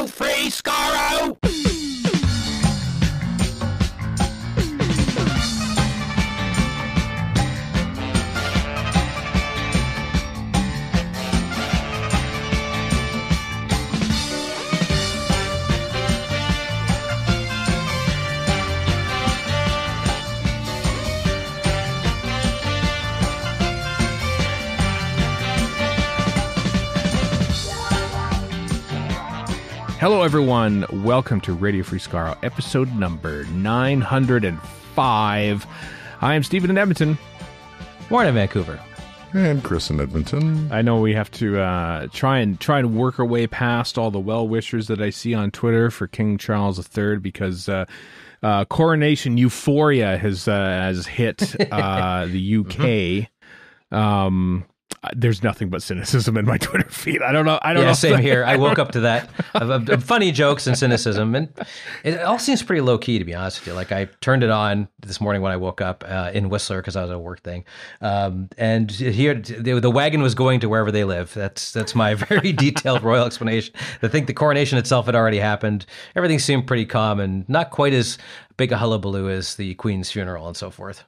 Radio Free Skaro! Hello, everyone. Welcome to Radio Free Skaro, episode number 905. I am Stephen in Edmonton. Morning, Vancouver. And Chris in Edmonton. I know we have to try and work our way past all the well-wishers that I see on Twitter for King Charles III because coronation euphoria has hit the UK. There's nothing but cynicism in my Twitter feed. I don't know. Yeah, same here. I woke up to that. Funny jokes and cynicism. And it all seems pretty low key, to be honest with you. Like, I turned it on this morning when I woke up in Whistler because I was at a work thing. And here, the wagon was going to wherever they live. That's my very detailed royal explanation. I think the coronation itself had already happened. Everything seemed pretty calm and not quite as big a hullabaloo as the Queen's funeral and so forth.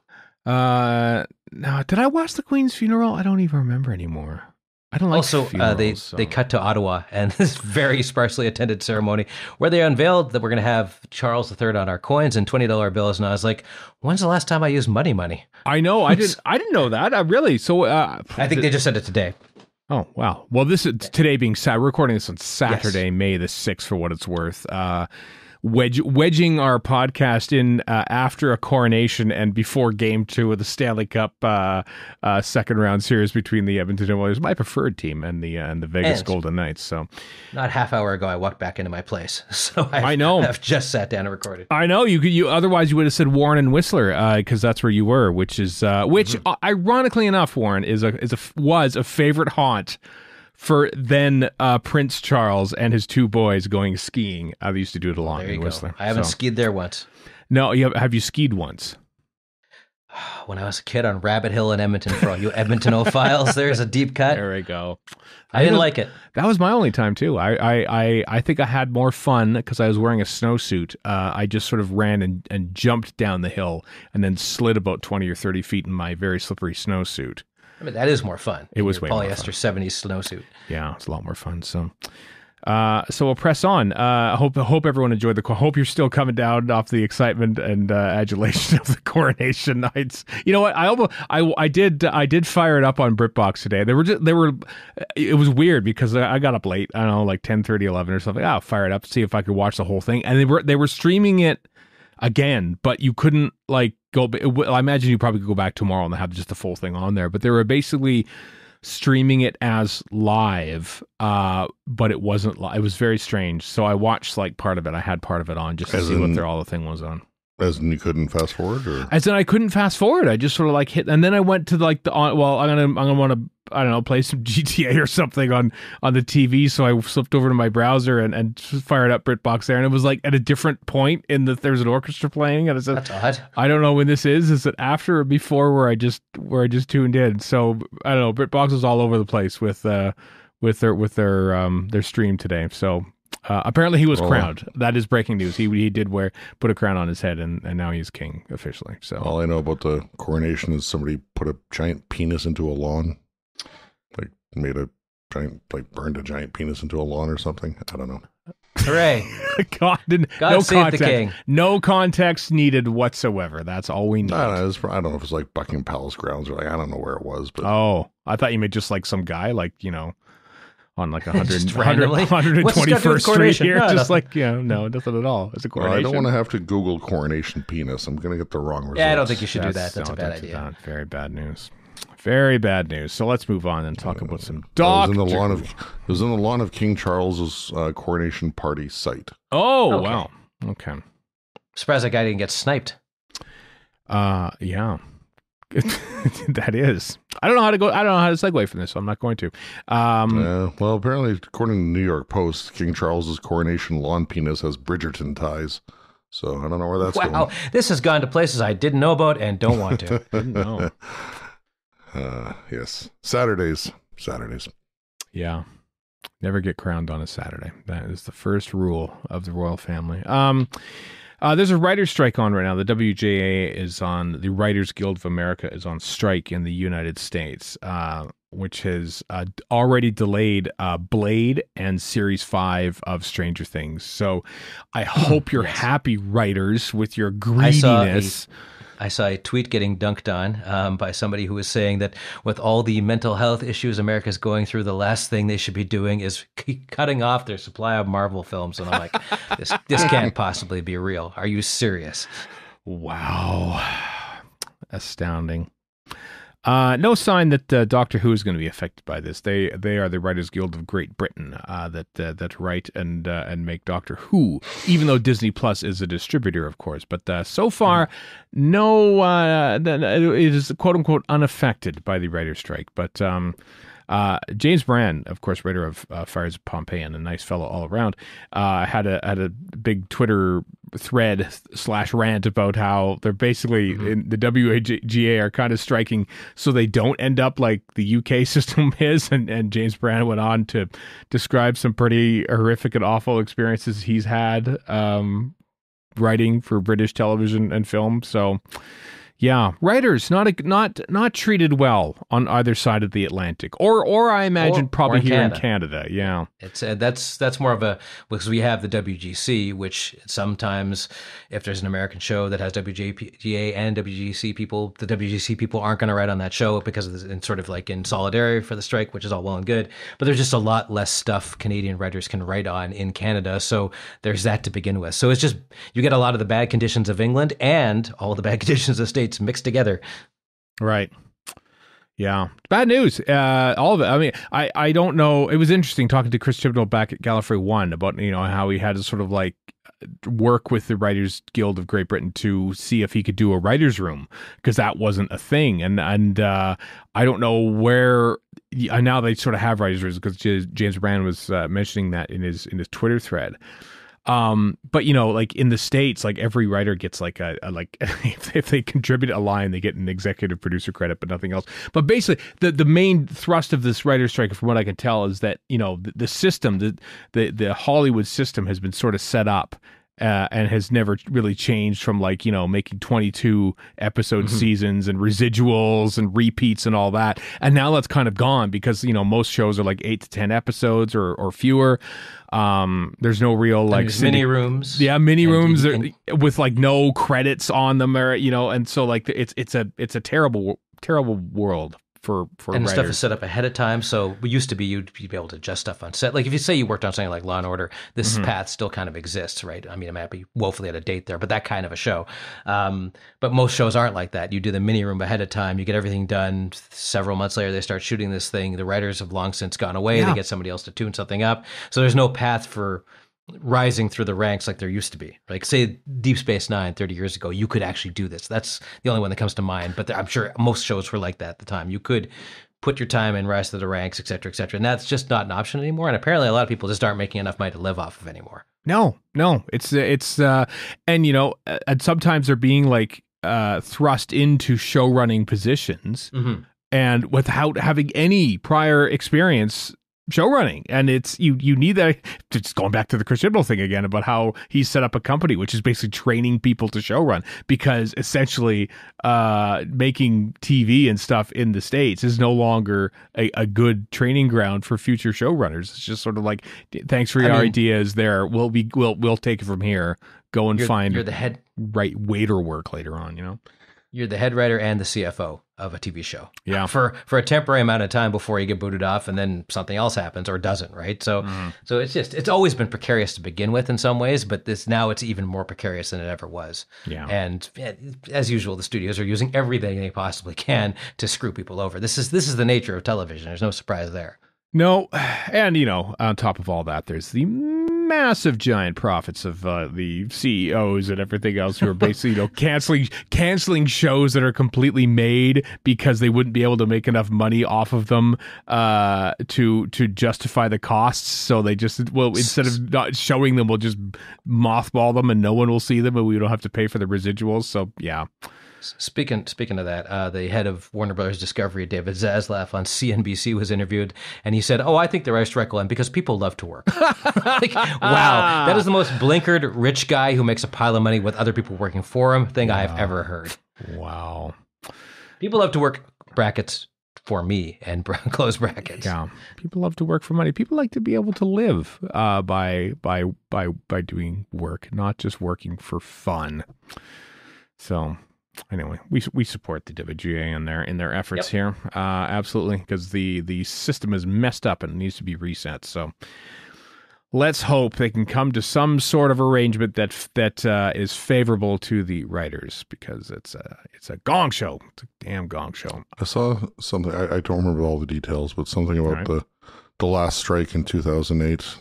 No, did I watch the Queen's funeral? I don't even remember anymore. I don't like also, funerals. they cut to Ottawa and this very sparsely attended ceremony where they unveiled that we're going to have Charles III on our coins and $20 bills. And I was like, when's the last time I used money? I know. I didn't know that. Really? So, I think they just said it today. Oh, wow. Well, this is today being we're recording this on Saturday, Yes. May the 6th for what it's worth. Wedging our podcast in after a coronation and before Game 2 of the Stanley Cup second round series between the Edmonton Oilers, my preferred team, and the Vegas Golden Knights. So, not half hour ago, I walked back into my place. So I know I've just sat down and recorded. I know you otherwise you would have said Warren and Whistler because that's where you were, which ironically enough, Warren was a favorite haunt for then Prince Charles and his two boys going skiing. I used to do it a lot There you in go. Whistler. I haven't skied there once. No, have you skied once? When I was a kid on Rabbit Hill in Edmonton, for all you Edmontonophiles, there's a deep cut. There we go. I didn't like it. That was my only time too. I think I had more fun because I was wearing a snowsuit. I just sort of ran and jumped down the hill and then slid about 20 or 30 feet in my very slippery snowsuit. I mean, that is more fun. It was way more polyester fun. 70s snowsuit. Yeah, it's a lot more fun. So we'll press on. I hope everyone enjoyed the. Hope you're still coming down off the excitement and adulation of the coronation nights. You know what? I did fire it up on BritBox today. It was weird because I got up late. I don't know, like 10:30, 11 or something. I'll fire it up, see if I could watch the whole thing. And they were streaming it again, but you couldn't like go. I imagine you probably could go back tomorrow and have just the full thing on there. But they were basically streaming it as live, but it wasn't live. It was very strange. So I watched like part of it. I had part of it on just to see what all the thing was on. As in you couldn't fast forward, or as in I couldn't fast forward. I just sort of like hit, and then I went to like I'm gonna want to, I don't know, play some GTA or something on the TV. So I flipped over to my browser and fired up BritBox there, and it was like at a different point there's an orchestra playing, and I said, that's odd. I don't know when this is. Is it after or before where I just tuned in? So I don't know. BritBox is all over the place with their stream today. So. Apparently he was crowned. That is breaking news. He did put a crown on his head, and now he's king officially. So all I know about the coronation is somebody put a giant penis into a lawn, like burned a giant penis into a lawn or something. I don't know. Hooray! God no save context. The king. No context needed whatsoever. That's all we need. I don't know if it's like Buckingham Palace grounds or like I don't know where it was. But I thought you meant just like some guy, like on like 121st Street here. No, just nothing. No, nothing at all. It's a coronation. I don't want to have to Google coronation penis. I'm going to get the wrong results. Yeah, I don't think you should do that. That's a bad idea. Very bad news. Very bad news. So let's move on and talk about some doctors. It was in the lawn of King Charles's coronation party site. Oh, okay. Wow. Okay. Surprised that guy didn't get sniped. Yeah. That is. I don't know how to segue from this, so I'm not going to. Well, apparently, according to the New York Post, King Charles's coronation lawn penis has Bridgerton ties. So I don't know where that's going. Wow, this has gone to places I didn't know about and don't want to. Didn't know. Yes. Saturdays. Yeah. Never get crowned on a Saturday. That is the first rule of the royal family. There's a writer's strike on right now. The WGA is on, the Writers Guild of America is on strike in the United States, which has already delayed Blade and Series 5 of Stranger Things. So I hope you're happy, writers, with your greediness. I saw a tweet getting dunked on by somebody who was saying that with all the mental health issues America's going through, the last thing they should be doing is cutting off their supply of Marvel films. And I'm like, this can't possibly be real. Are you serious? Wow. Astounding. No sign that Doctor Who is going to be affected by this. They are the Writers Guild of Great Britain that write and make Doctor Who, even though Disney Plus is a distributor, of course. But so far, no, it is quote unquote unaffected by the writer's strike. But James Brand, of course, writer of Fires of Pompeii and a nice fellow all around, had a big Twitter thread / rant about how they're basically in the WGA are kind of striking so they don't end up like the UK system is. And James Brand went on to describe some pretty horrific and awful experiences he's had writing for British television and film. So yeah, writers not treated well on either side of the Atlantic, or I imagine probably here in Canada. Yeah, it's that's more of a, because we have the WGC, which sometimes if there's an American show that has WGA and WGC people, the WGC people aren't going to write on that show because of this, sort of like in solidarity for the strike, which is all well and good. But there's just a lot less stuff Canadian writers can write on in Canada, so there's that to begin with. So it's just you get a lot of the bad conditions of England and all the bad conditions of States mixed together. Right. Yeah. Bad news. All of it. I mean, I don't know. It was interesting talking to Chris Chibnall back at Gallifrey 1 about, how he had to sort of like work with the Writers Guild of Great Britain to see if he could do a writer's room, because that wasn't a thing. And I don't know where now they sort of have writers' rooms, because James Brand was mentioning that in his Twitter thread. But like in the States, like every writer gets like a if they contribute a line, they get an executive producer credit, but nothing else. But basically the main thrust of this writer's strike, from what I can tell, is that, the system, the Hollywood system has been sort of set up and has never really changed from making 22 episode seasons and residuals and repeats and all that. And now that's kind of gone because, most shows are like 8 to 10 episodes or fewer. There's no real mini rooms. Yeah, mini rooms with like no credits on them, or and so like it's a terrible world for and writers. Stuff is set up ahead of time. So it used to be you'd be able to adjust stuff on set. Like if you say you worked on something like Law and Order, this path still kind of exists, right? I mean, it might be woefully out of date there, but that kind of a show. But most shows aren't like that. You do the mini room ahead of time. You get everything done. Several months later, they start shooting this thing. The writers have long since gone away. Yeah. They get somebody else to tune something up. So there's no path for rising through the ranks like there used to be. Like say Deep Space Nine 30 years ago, you could actually do this. That's the only one that comes to mind, but I'm sure most shows were like that at the time. You could put your time and rise to the ranks, et cetera, and that's just not an option anymore. And apparently a lot of people just aren't making enough money to live off of anymore. No, it's and and sometimes they're being like thrust into show running positions and without having any prior experience show running. And it's you need that. Just going back to the Chris Chibnall thing again about how he set up a company which is basically training people to show run, because essentially making TV and stuff in the States is no longer a good training ground for future showrunners. It's just sort of like, thanks for your ideas there, we'll take it from here, go and find you're the head right waiter work later on. You're the head writer and the CFO of a TV show. Yeah. For a temporary amount of time before you get booted off, and then something else happens or doesn't, right? So so it's always been precarious to begin with in some ways, but now it's even more precarious than it ever was. Yeah. And as usual, the studios are using everything they possibly can to screw people over. This is the nature of television. There's no surprise there. No, and on top of all that, there's the massive giant profits of the CEOs and everything else who are basically canceling shows that are completely made because they wouldn't be able to make enough money off of them to justify the costs. So they just instead of not showing them, we'll just mothball them and no one will see them, and we don't have to pay for the residuals. So yeah. Speaking of that, the head of Warner Brothers Discovery, David Zaslav, on CNBC was interviewed, and he said, "Oh, I think the writer's strike will end because people love to work." Like, wow, that is the most blinkered rich guy who makes a pile of money with other people working for him thing I have ever heard. Wow, people love to work, brackets, for me, and close brackets. Yeah, people love to work for money. People like to be able to live by doing work, not just working for fun. So, anyway, we support the WGA in their efforts here, absolutely, because the system is messed up and it needs to be reset. So, let's hope they can come to some sort of arrangement that is favorable to the writers, because it's a gong show. It's a damn gong show. I saw something. I don't remember all the details, but something about the last strike in 2008.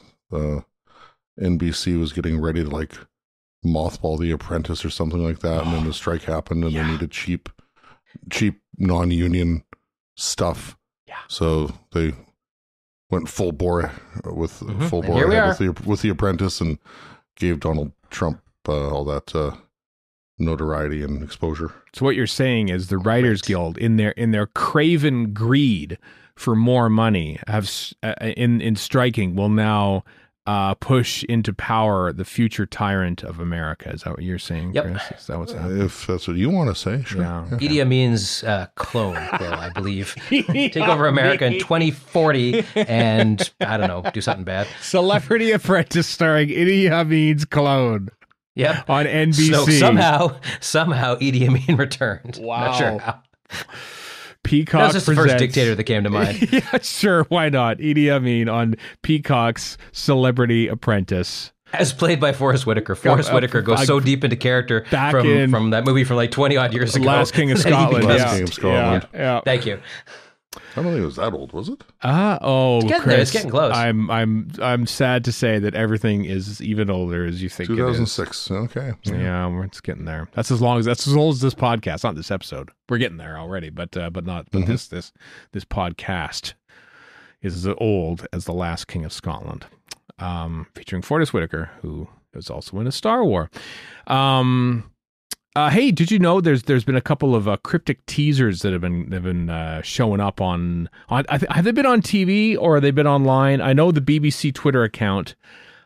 NBC was getting ready to mothball The Apprentice or something like that, and then the strike happened, and they needed cheap non-union stuff. Yeah. So they went full bore with The Apprentice, and gave Donald Trump all that notoriety and exposure. So what you're saying is the Writers Guild, in their craven greed for more money, have in striking, will now push into power the future tyrant of America. Is that what you're saying, Chris? Is that what's happening? If that's what you want to say, sure. Yeah. Idi Amin's clone, Bill, I believe. Take over America in 2040 and, I don't know, do something bad. Celebrity Apprentice starring Idi Amin's clone. Yep. On NBC. So somehow Idi Amin returned. Wow. Not sure how. Peacock That was just the first dictator that came to mind. Yeah, sure. Why not? Idi Amin on Peacock's Celebrity Apprentice. As played by Forrest Whitaker. Forrest Whitaker goes so deep into character from that movie from 20 odd years ago. Last King of Scotland. King of Scotland. Yeah. Thank you. I don't think it was that old, was it? Chris, it's getting close. I'm sad to say that everything is even older as you think. 2006. Okay. Yeah, it's getting there. That's as old as this podcast, not this episode. We're getting there already, but this podcast is as old as The Last King of Scotland, featuring Forrest Whitaker, who is also in A Star War. Hey, did you know there's been a couple of cryptic teasers that have been showing up on have they been on TV or have they been online? I know the BBC Twitter account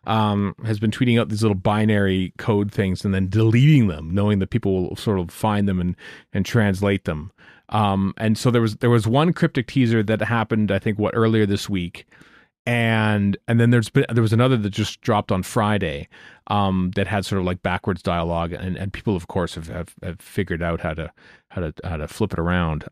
has been tweeting out these little binary code things and then deleting them, knowing that people will sort of find them and translate them. And so there was one cryptic teaser that happened, I think, earlier this week. And then there was another that just dropped on Friday that had sort of like backwards dialogue, and people of course have figured out how to flip it around.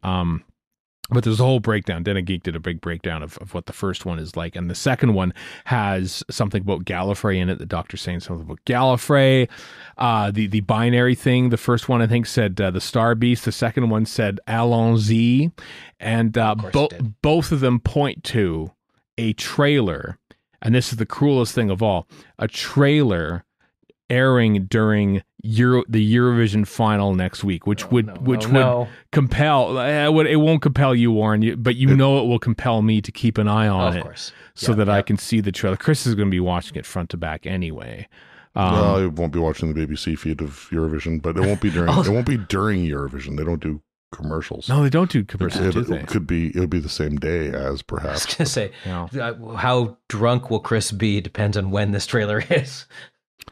But there's a whole breakdown. Denna Geek did a big breakdown of what the first one is like, and the second one has something about Gallifrey in it. The Doctor's saying something about Gallifrey. The binary thing. The first one I think said the Star Beast. The second one said Allons-y, and both of them point to a trailer, and this is the cruelest thing of all, a trailer airing during the Eurovision final next week, which would compel, it won't compel you, Warren, but it will compel me to keep an eye on it, so that I can see the trailer. Chris is going to be watching it front to back anyway. Well, I won't be watching the BBC feed of Eurovision, but it won't be during Eurovision. They don't do commercials. No, they don't do commercials. It would be the same day as, perhaps. I was going to say, how drunk will Chris be depends on when this trailer is.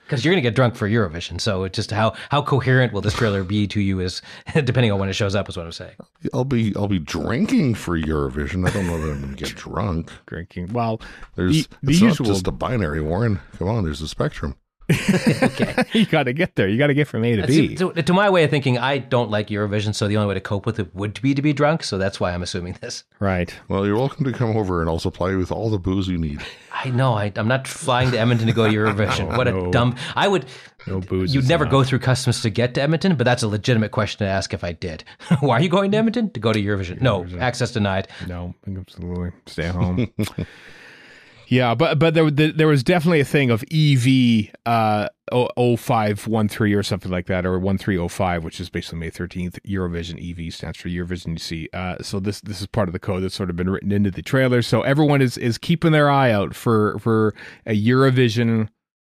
Because you're going to get drunk for Eurovision, so it's just how coherent will this trailer be to you is depending on when it shows up, is what I'm saying. I'll be drinking for Eurovision. I don't know that I'm going to get drunk. Drinking. Well, it's not just a binary, Warren. Come on, there's a spectrum. Okay. You got to get there. You got to get from A to B. To my way of thinking, I don't like Eurovision, so the only way to cope with it would be to be drunk, so that's why I'm assuming this. Right. Well, you're welcome to come over and I'll supply you with all the booze you need. I know. I'm not flying to Edmonton to go to Eurovision. A dumb... I would... No booze. You'd never go through customs to get to Edmonton, but that's a legitimate question to ask if I did. Why are you going to Edmonton? To go to Eurovision. No, access denied. No, absolutely. Stay at home. Yeah, but there was definitely a thing of EV 0513 or something like that, or 1305, which is basically May 13th. Eurovision. EV stands for Eurovision, you see. So this is part of the code that's sort of been written into the trailer. So everyone is keeping their eye out for a Eurovision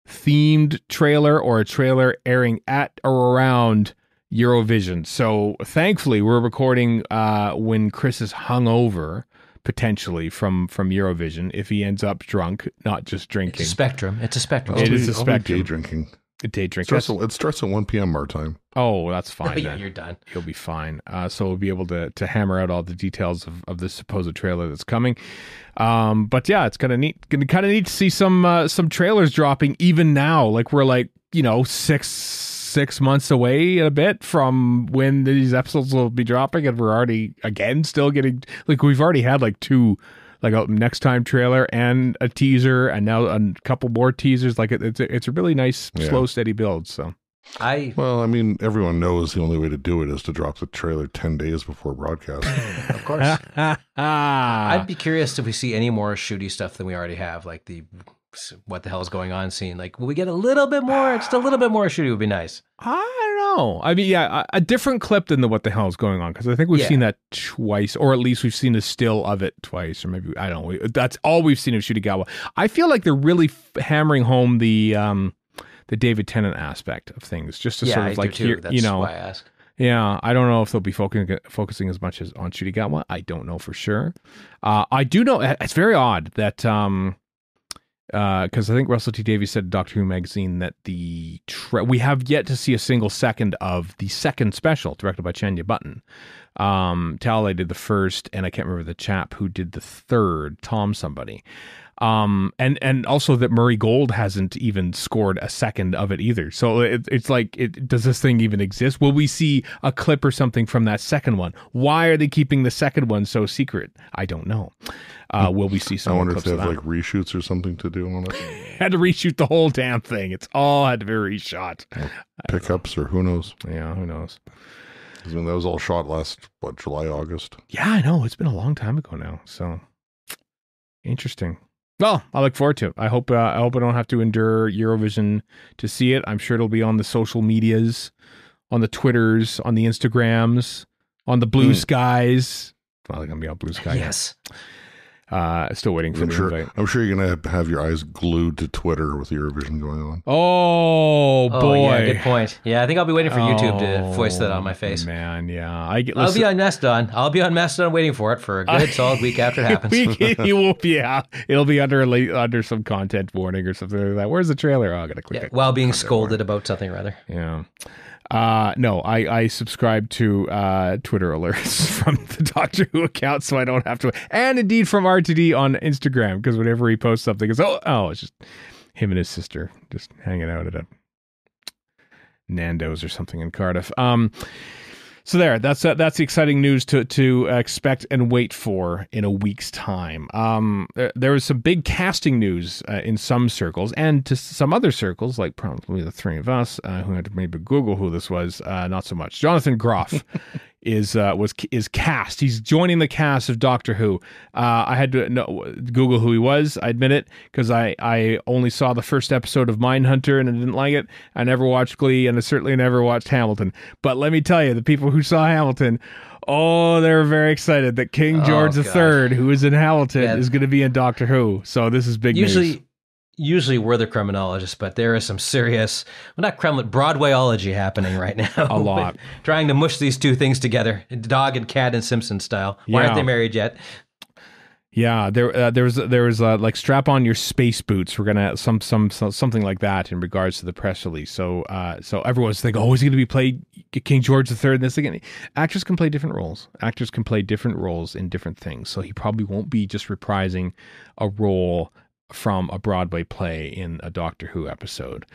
themed trailer, or a trailer airing at or around Eurovision. So thankfully, we're recording when Chris is hungover, potentially from Eurovision. If he ends up drunk, not just drinking. It's a spectrum. It's a spectrum. It is a spectrum. Day drinking. Day drink. It starts at 1 p.m. our time. Oh, that's fine. Yeah, then. you're done. He'll be fine. So we'll be able to hammer out all the details of this supposed trailer that's coming. But yeah, it's kind of neat. Kind of neat to see some trailers dropping even now. Like we're like, you know, six months away a bit from when these episodes will be dropping, and we're already again still getting, like, we've already had like two, like a next time trailer and a teaser, and now a couple more teasers. Like it's a really nice, slow, steady build. So well, I mean, everyone knows the only way to do it is to drop the trailer 10 days before broadcast. Of course. I'd be curious if we see any more shooty stuff than we already have, like the what the hell is going on scene. Like, will we get a little bit more? Just a little bit more shooty would be nice. I don't know. I mean, yeah, a different clip than what the hell is going on, because I think we've seen that twice, or at least we've seen a still of it twice, or maybe, I don't know. That's all we've seen of Shutigawa. I feel like they're really hammering home the David Tennant aspect of things, just to sort of like hear, That's why I asked. Yeah, I don't know if they'll be focusing as much as on Shutigawa. I don't know for sure. I do know it's very odd that because I think Russell T Davies said in Doctor Who magazine that we have yet to see a single second of the second special directed by Chanya Button. Talalay did the first, and I can't remember the chap who did the third, Tom somebody. And also that Murray Gold hasn't even scored a second of it either. So it's like, does this thing even exist? Will we see a clip or something from that second one? Why are they keeping the second one so secret? I don't know. Will we see some? I wonder if they have like reshoots or something to do on it. Had to reshoot the whole damn thing. It's all had to be reshot. Pickups or who knows? Yeah, who knows? I mean, that was all shot last, July, August? Yeah, I know. It's been a long time ago now. So interesting. Well, I look forward to it. I hope I don't have to endure Eurovision to see it. I'm sure it'll be on the social medias, on the Twitters, on the Instagrams, on the Blue Skies. Well, they're going to be on Blue Sky. Yes. Still waiting for the invite. I'm sure you're going to have your eyes glued to Twitter with Eurovision going on. Oh, boy. Yeah, good point. Yeah, I think I'll be waiting for YouTube to foist that on my face. Man, yeah. I'll be on Mastodon. I'll be on Mastodon waiting for it for a good solid week after it happens. You won't be out. It'll be under some content warning or something like that. Where's the trailer? Oh, I got to click it. While being scolded about something, rather. Yeah. No, I subscribe to Twitter alerts from the Doctor Who account, so I don't have to. And indeed from RTD on Instagram, because whenever he posts something, it's it's just him and his sister just hanging out at a Nando's or something in Cardiff. So that's the exciting news to expect and wait for in a week's time. There was some big casting news in some circles, and to some other circles, like probably the three of us who had to maybe Google who this was. Not so much. Jonathan Groff is cast. He's joining the cast of Doctor Who. I had to Google who he was. I admit it, because I only saw the first episode of Mindhunter and I didn't like it. I never watched Glee, and I certainly never watched Hamilton. But let me tell you, the people who saw Hamilton, they were very excited that King George III, who is in Hamilton, is going to be in Doctor Who. So this is big news. Usually we're the criminologists, but there is some serious, Broadwayology happening right now. A lot. Trying to mush these two things together, dog and cat and Simpson style. Why aren't they married yet? Yeah, there was like strap on your space boots. We're gonna something like that in regards to the press release. So everyone's thinking, he's going to be played King George III. And this again, actors can play different roles. Actors can play different roles in different things. So he probably won't be just reprising a role from a Broadway play in a Doctor Who episode.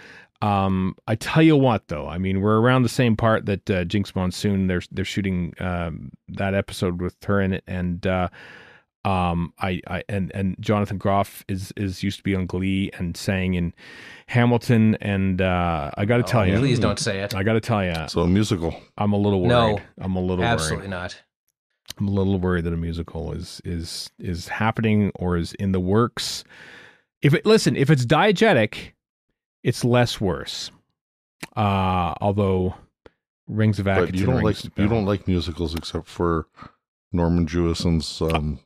I tell you what, though, I mean, we're around the same part that Jinx Monsoon. They're shooting that episode with her in it, and and Jonathan Groff is used to be on Glee and sang in Hamilton, and I got to tell you, please don't say it. I got to tell you, so a musical. I'm a little worried. No, I'm a little absolutely worried. not. I'm a little worried that a musical is happening or is in the works. If it's diegetic, it's less worse. Although Rings of Akaton, but you don't like musicals except for Norman Jewison's.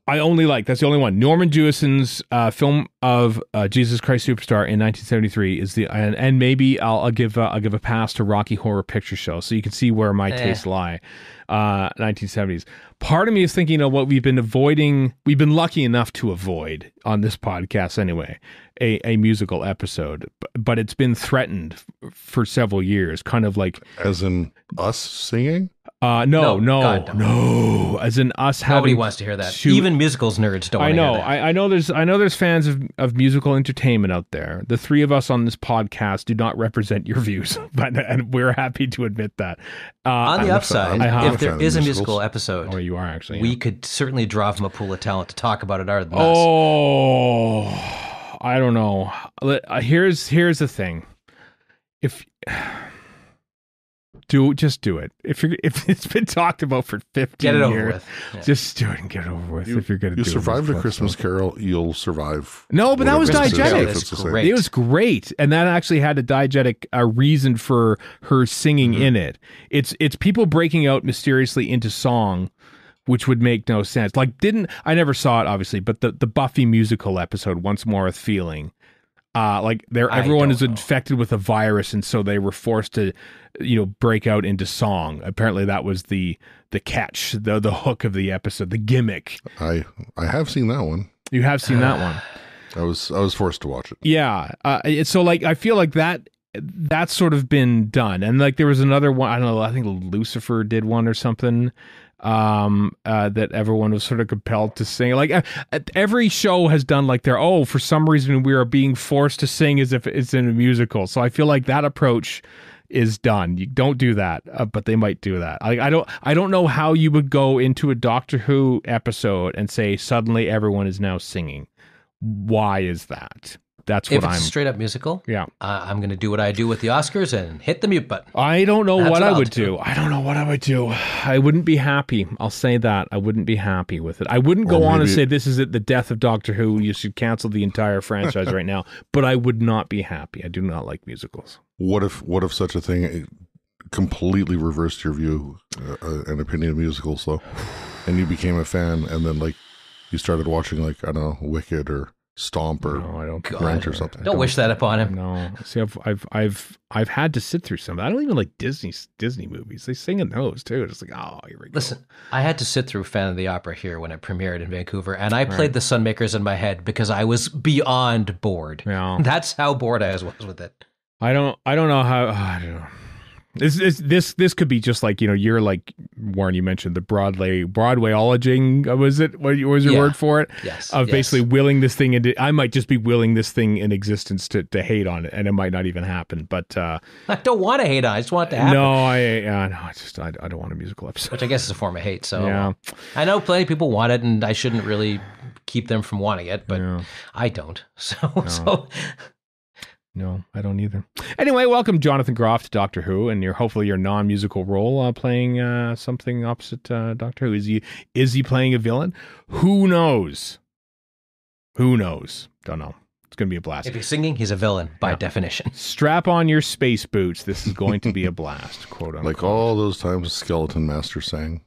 I only like, that's the only one. Norman Jewison's film of Jesus Christ Superstar in 1973 is and maybe I'll give a pass to Rocky Horror Picture Show, so you can see where my tastes lie. 1970s. Part of me is thinking of what we've been avoiding. We've been lucky enough to avoid on this podcast anyway, a musical episode, but it's been threatened for several years, kind of like, as in us singing. No. As in us having. Nobody wants to hear that. Even musicals nerds don't want to hear that. I know there's fans of musical entertainment out there. The three of us on this podcast do not represent your views, and we're happy to admit that. On the upside, if there is a musical episode, you are actually, we could certainly draw from a pool of talent to talk about it other than us. Oh, I don't know. Here's the thing. Just do it. If it's been talked about for 15 years, over with. Yeah. Just do it and get it over with. If you're going to do it. You survived a Christmas Carol, you'll survive. No, but that was diegetic. It was great, and that actually had a diegetic reason for her singing in it. It's people breaking out mysteriously into song, which would make no sense. Like, I never saw it obviously, but the Buffy musical episode, Once More with Feeling. Everyone is infected with a virus, and so they were forced to, break out into song. Apparently, that was the catch, the hook of the episode, the gimmick. I have seen that one. You have seen that one. I was forced to watch it. Yeah. So I feel like that's sort of been done, and like there was another one. I don't know. I think Lucifer did one or something. That everyone was sort of compelled to sing. Like every show has done like for some reason we are being forced to sing as if it's in a musical. So I feel like that approach is done. You don't do that, but they might do that. I don't know how you would go into a Doctor Who episode and say suddenly everyone is now singing. Why is that? That's what if it's straight up musical. Yeah, I'm going to do what I do with the Oscars and hit the mute button. I don't know what I would do. I don't know what I would do. I wouldn't be happy. I'll say that. I wouldn't be happy with it. I wouldn't go on and say this is the death of Doctor Who. You should cancel the entire franchise right now. But I would not be happy. I do not like musicals. What if such a thing completely reversed your view and opinion of musicals, though, and you became a fan, and then like you started watching I don't know, Wicked or Stomp or Rent or something. Don't wish that upon him. No, see, I've had to sit through some. I don't even like Disney movies. They sing in those too. It's like, here we go. Listen, I had to sit through Phantom of the Opera here when it premiered in Vancouver, and I played the Sunmakers in my head because I was beyond bored. Yeah, that's how bored I was with it. I don't know how. I don't know. This could be just like, you're like, Warren, you mentioned the Broadwayologing, was it? What was your word for it? Yes. Basically willing this thing into, I might just be willing this thing in existence to hate on it, and it might not even happen. But I don't want to hate on it. I just want it to happen. No, I don't want a musical episode. Which I guess is a form of hate. So yeah. I know plenty of people want it, and I shouldn't really keep them from wanting it, but I don't. So No, I don't either. Anyway, welcome Jonathan Groff to Doctor Who, and hopefully your non-musical role playing something opposite Doctor Who. Is he playing a villain? Who knows? Don't know. It's going to be a blast. If he's singing, he's a villain by definition. Strap on your space boots. This is going to be a blast, quote unquote. Like all those times Skeleton Master sang.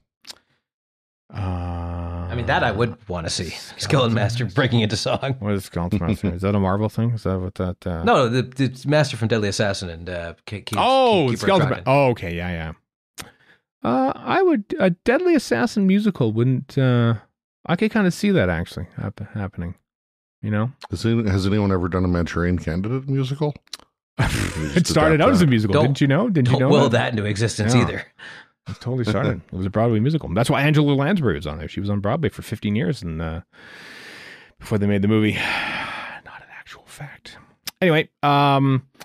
I mean, that I would want to see. Skeleton Master breaking into song. What is Skeleton Master? Is that a Marvel thing? Is that what that... No, the Master from Deadly Assassin and Skeleton Master. Oh, okay, yeah. I would... A Deadly Assassin musical wouldn't... I could kind of see that actually happening. Has anyone ever done a Manchurian Candidate musical? It started out as a musical, didn't you know? Don't will that into existence either. It totally started. It was a Broadway musical. That's why Angela Lansbury was on there. She was on Broadway for 15 years and before they made the movie. Not an actual fact. Anyway,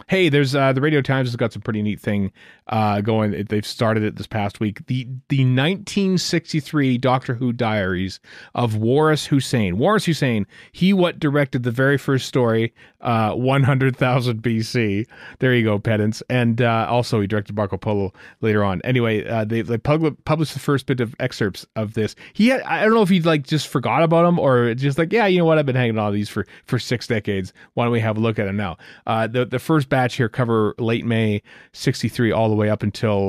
hey, there's the Radio Times has got some pretty neat thing going. They've started it this past week. The 1963 Doctor Who diaries of Waris Hussein. Waris Hussein, he directed the very first story, 100,000 BC. There you go, pedants. And also he directed Marco Polo later on. Anyway, they published the first bit of excerpts of this. I don't know if he just forgot about them or just like, you know what, I've been hanging on these for 6 decades. Why don't we have a look at them now? The first batch here cover late May 63 all the way up until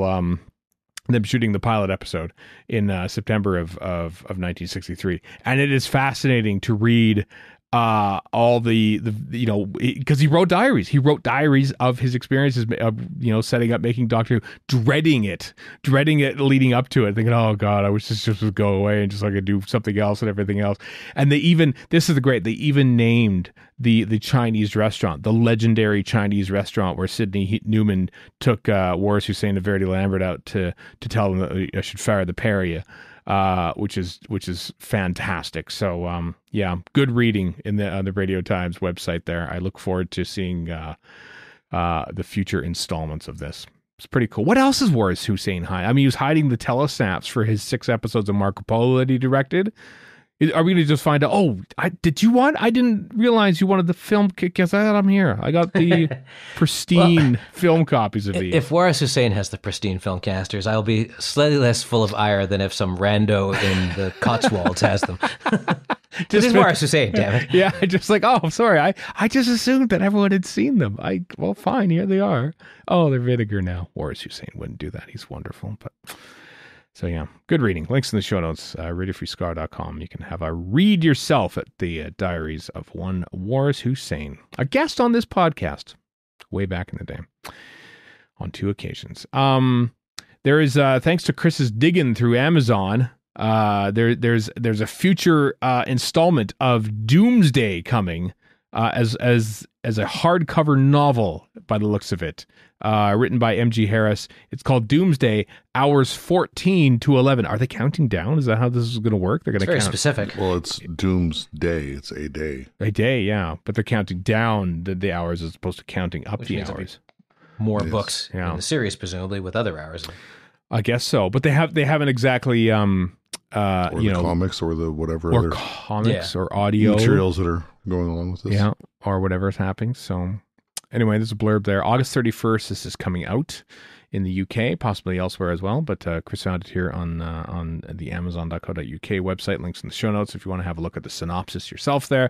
them shooting the pilot episode in September of 1963, and it is fascinating to read all the because he wrote diaries of his experiences setting up making Doctor Who, dreading it leading up to it, thinking, oh god, I wish this just would go away and just I could do something else and everything else. And they even named the Chinese restaurant, the legendary Chinese restaurant where Sidney Newman took Waris Hussein and Verity Lambert out to tell them that I should fire the paria. Which is fantastic. So good reading on the Radio Times website there. I look forward to seeing the future installments of this. It's pretty cool. What else is Waris Hussein hiding? I mean, he was hiding the telesnaps for his 6 episodes of Marco Polo that he directed. Are we going to just find out, I didn't realize you wanted the film, because I'm here. I got the pristine film copies of these. If Waris Hussein has the pristine film casters, I'll be slightly less full of ire than if some rando in the Cotswolds has them. This is Waris Hussein, damn it. Yeah, just like, sorry, I just assumed that everyone had seen them. Well, fine, here they are. Oh, they're vinegar now. Waris Hussein wouldn't do that. He's wonderful, but... So yeah, good reading. Links in the show notes, radiofreeskaro.com. You can have a read yourself at the Diaries of One Waris Hussein, a guest on this podcast way back in the day on 2 occasions. There is, thanks to Chris's digging through Amazon, there's a future installment of Doomsday coming as a hardcover novel by the looks of it. Written by M.G. Harris. It's called Doomsday, hours 14 to 11. Are they counting down? Is that how this is going to work? They're going to count. Very specific. Well, it's Doomsday. It's a day. A day, yeah. But they're counting down the hours as opposed to counting up the hours. More books in the series, presumably, with other hours. I guess so. But they haven't exactly or the comics or the whatever or comics or audio materials that are going along with this. Yeah, or whatever is happening. So anyway, there's a blurb there. August 31st, this is coming out in the UK, possibly elsewhere as well. But Chris found it here on the Amazon.co.uk website. Links in the show notes if you want to have a look at the synopsis yourself there.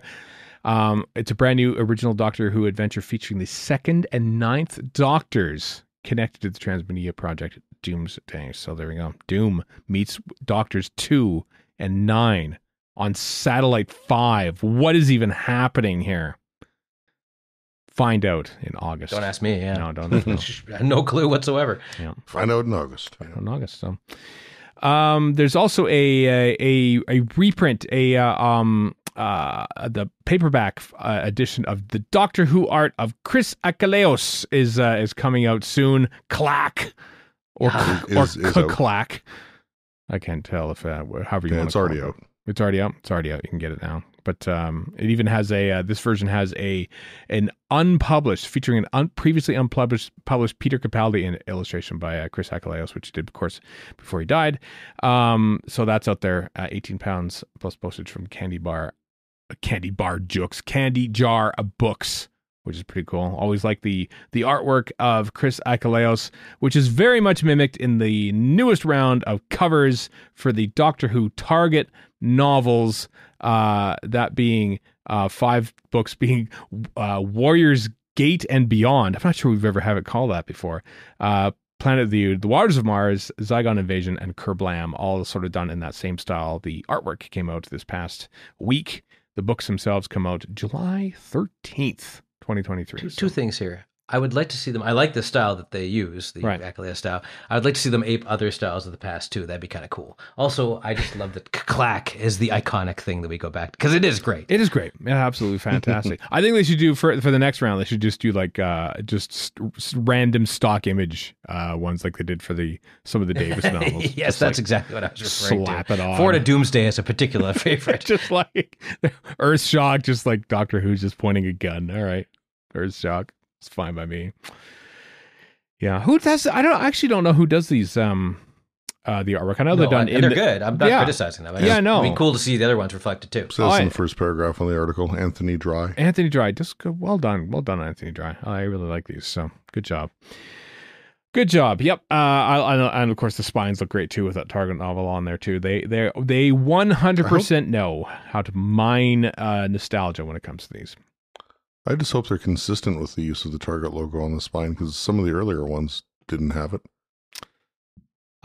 It's a brand new original Doctor Who adventure featuring the 2nd and 9th Doctors connected to the Transmedia project Doomsday. So there we go. Doom meets Doctors 2 and 9 on Satellite 5. What is even happening here? Find out in August. Don't ask me. Yeah, no, don't. No, no clue whatsoever. Yeah. Find out in August. In August. So, there's also a reprint, the paperback edition of the Doctor Who art of Chris Achilleos is coming out soon. Clack or clack. I can't tell if however you want to. It's already out. It's already out. It's already out. You can get it now. But it even has this version has an unpublished, featuring an previously unpublished Peter Capaldi in illustration by Chris Achilleos, which he did, of course, before he died. So that's out there, £18 plus postage from Candy Jar Books, which is pretty cool. Always like the artwork of Chris Achilleos, which is very much mimicked in the newest round of covers for the Doctor Who Target novels, that being 5 books being Warriors Gate and Beyond. I'm not sure we've ever had it called that before. Planet of the Waters of Mars, Zygon Invasion, and Kerblam, all sort of done in that same style. The artwork came out this past week. The books themselves come out July 13th, 2023. Two things here. I would like to see them. I like the style that they use, the Achilleos style. I would like to see them ape other styles of the past too. That'd be kind of cool. Also, I just love that clack is the iconic thing that we go back to, because it is great. It is great. Yeah, absolutely fantastic. I think they should do for the next round. They should just do like just random stock image ones like they did for some of the Davis novels. Yes, just that's exactly what I was referring to. Slap it on. Florida Doomsday is a particular favorite. Just like Earthshock, just like Doctor Who's just pointing a gun. All right, Earthshock. It's fine by me. Yeah, who does? I actually don't know who does these. The artwork. I know they're done. They're good. I'm not criticizing them. No. It'd be cool to see the other ones reflected too. Says in the first paragraph on the article, Anthony Dry. Anthony Dry, just good. Well done, Anthony Dry. I really like these. So good job. Good job. Yep. And of course the spines look great too with that Target novel on there too. They 100% know how to mine nostalgia when it comes to these. I just hope they're consistent with the use of the Target logo on the spine, because some of the earlier ones didn't have it.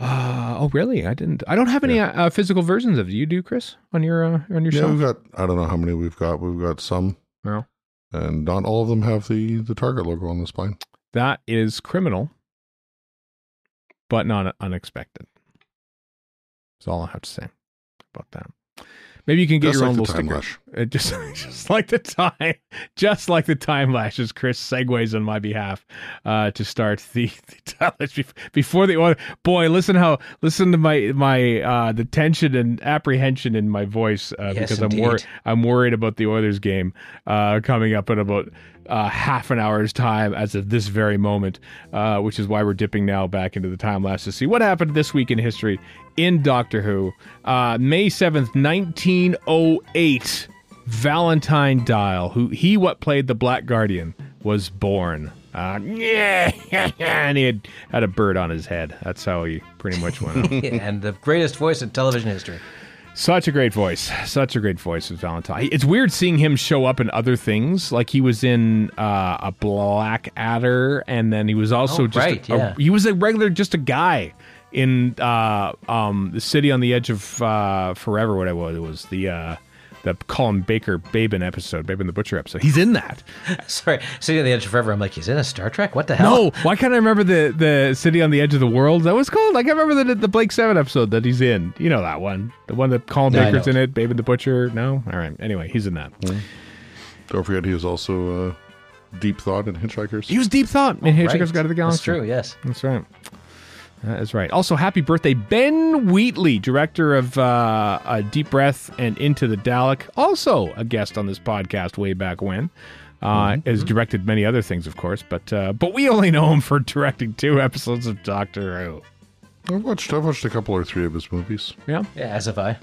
Oh, really? I didn't. I don't have any physical versions of it. You do, Chris, on your Yeah, shelf? we've got, I don't know how many we've got. We've got some. Well, And not all of them have the Target logo on the spine. that is criminal, but not unexpected. That's all I have to say about that. Maybe you can get Just your like own the little time sticker. lash. Just like the time lashes. Chris segues on my behalf to start the time lash before the order. Boy, listen to my the tension and apprehension in my voice because I'm worried about the Oilers game coming up in about half an hour's time as of this very moment, which is why we're dipping now back into the time lapse to see what happened this week in history in Doctor Who. May 7th, 1908, Valentine Dial, what played the Black Guardian, was born. And he had a bird on his head. That's how he pretty much went out. And the greatest voice in television history. Such a great voice with Valentine. It's weird seeing him show up in other things. Like he was in a Black Adder, and then he was also he was a regular, just a guy in the City on the Edge of Forever. What it was the Colin Baker Babin episode, Babin the Butcher episode. He's in that. Sorry, City on the Edge of Forever. I'm like, he's in a Star Trek? What the hell? No, why can't I remember the City on the Edge of the World? That was called. I can't remember the Blake 7 episode that he's in. You know that one, the one that Colin Baker's in it. Babin the Butcher. No, all right. Anyway, he's in that. Don't forget, he was also Deep Thought in Hitchhikers. He was Deep Thought in Hitchhiker's Guide to the Galaxy. That's true. Yes, that's right. That is right. Also, happy birthday, Ben Wheatley, director of Deep Breath and Into the Dalek. Also a guest on this podcast way back when. Has directed many other things, of course, but we only know him for directing 2 episodes of Doctor Who. I've watched a couple or 3 of his movies. Yeah, as have I.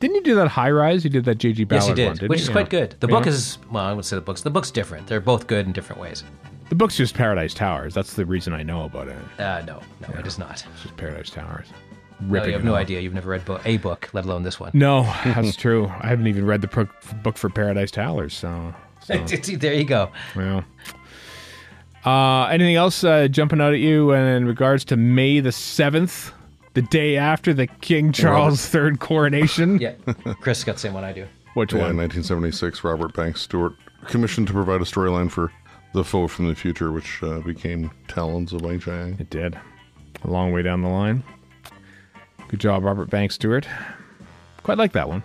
Didn't you do that High Rise? You did that J.G. Ballard one. Yes, he did, one, didn't which you? is quite good. The book is, well, I would say the book's different. They're both good in different ways. The book's just Paradise Towers. That's the reason I know about it. No, it is not. It's just Paradise Towers. No, you have no idea. You've never read a book, let alone this one. No, that's true. I haven't even read the book for Paradise Towers, so. There you go. Yeah. Anything else jumping out at you in regards to May the 7th, the day after the King Charles III coronation? Yeah, Chris got the same one I do. Which one? 1976, Robert Banks Stewart commissioned to provide a storyline for The Foe from the Future, which became Talons of Wang Chiang. It did. A long way down the line. Good job, Robert Banks Stewart. Quite like that one.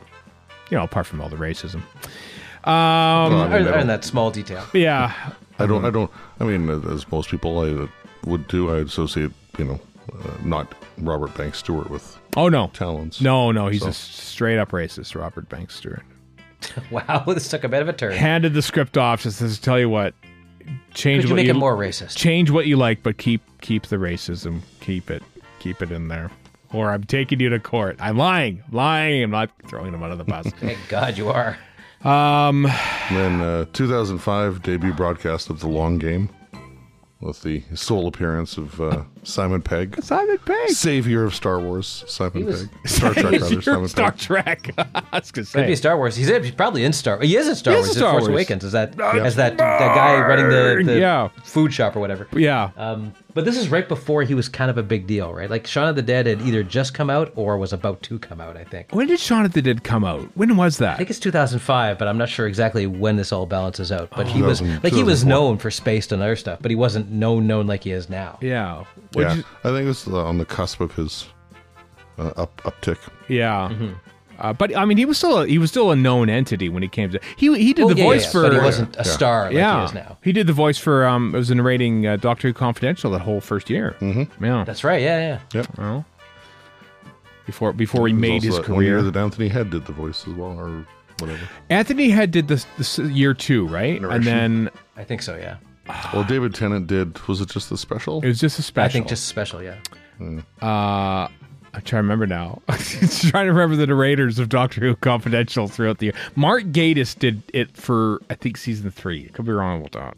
You know, apart from all the racism. And that small detail. Yeah. I mean, as most people would do, I associate, not Robert Banks Stewart with Talons. No, he's a straight up racist, Robert Banks Stewart. Wow, this took a bit of a turn. Handed the script off, just says, tell you what, change what make it more racist. Change what you like, but keep the racism. Keep it in there. Or I'm taking you to court. I'm lying. I'm not throwing him under the bus. Thank God you are. Then 2005 debut broadcast of The Long Game with the sole appearance of Simon Pegg. Simon Pegg. Savior of Star Wars, Simon Pegg. Star Trek, rather. Simon Star Pegg. Trek. I was going to say. Could be Star Wars. He's probably in Star Wars. He is in Star Wars. Star Force Wars. Awakens. That guy running the food shop or whatever. Yeah. But this is right before he was kind of a big deal, right? Like Shaun of the Dead had either just come out or was about to come out, I think. When did Shaun of the Dead come out? When was that? I think it's 2005, but I'm not sure exactly when this all balances out. But he was 2004. known for Spaced and other stuff, but he wasn't known like he is now. Yeah. I think it was on the cusp of his uptick. Yeah. Mm-hmm. But I mean, he was still a known entity when he came to. He did the voice for. But he wasn't a star like he is now. He did the voice for. It was narrating Doctor Who Confidential that whole first year. Mm-hmm. Yeah, that's right. Yeah. Yep. Well, before he made his career, that Anthony Head did the voice as well, or whatever. Anthony Head did this year 2, right? Narration. And then I think so. Yeah. Well, David Tennant did. Was it just the special? It was just a special. I think just special. Yeah. I'm trying to remember now. I'm trying to remember the narrators of Doctor Who Confidential throughout the year. Mark Gatiss did it for, I think, season 3. I could be wrong about that.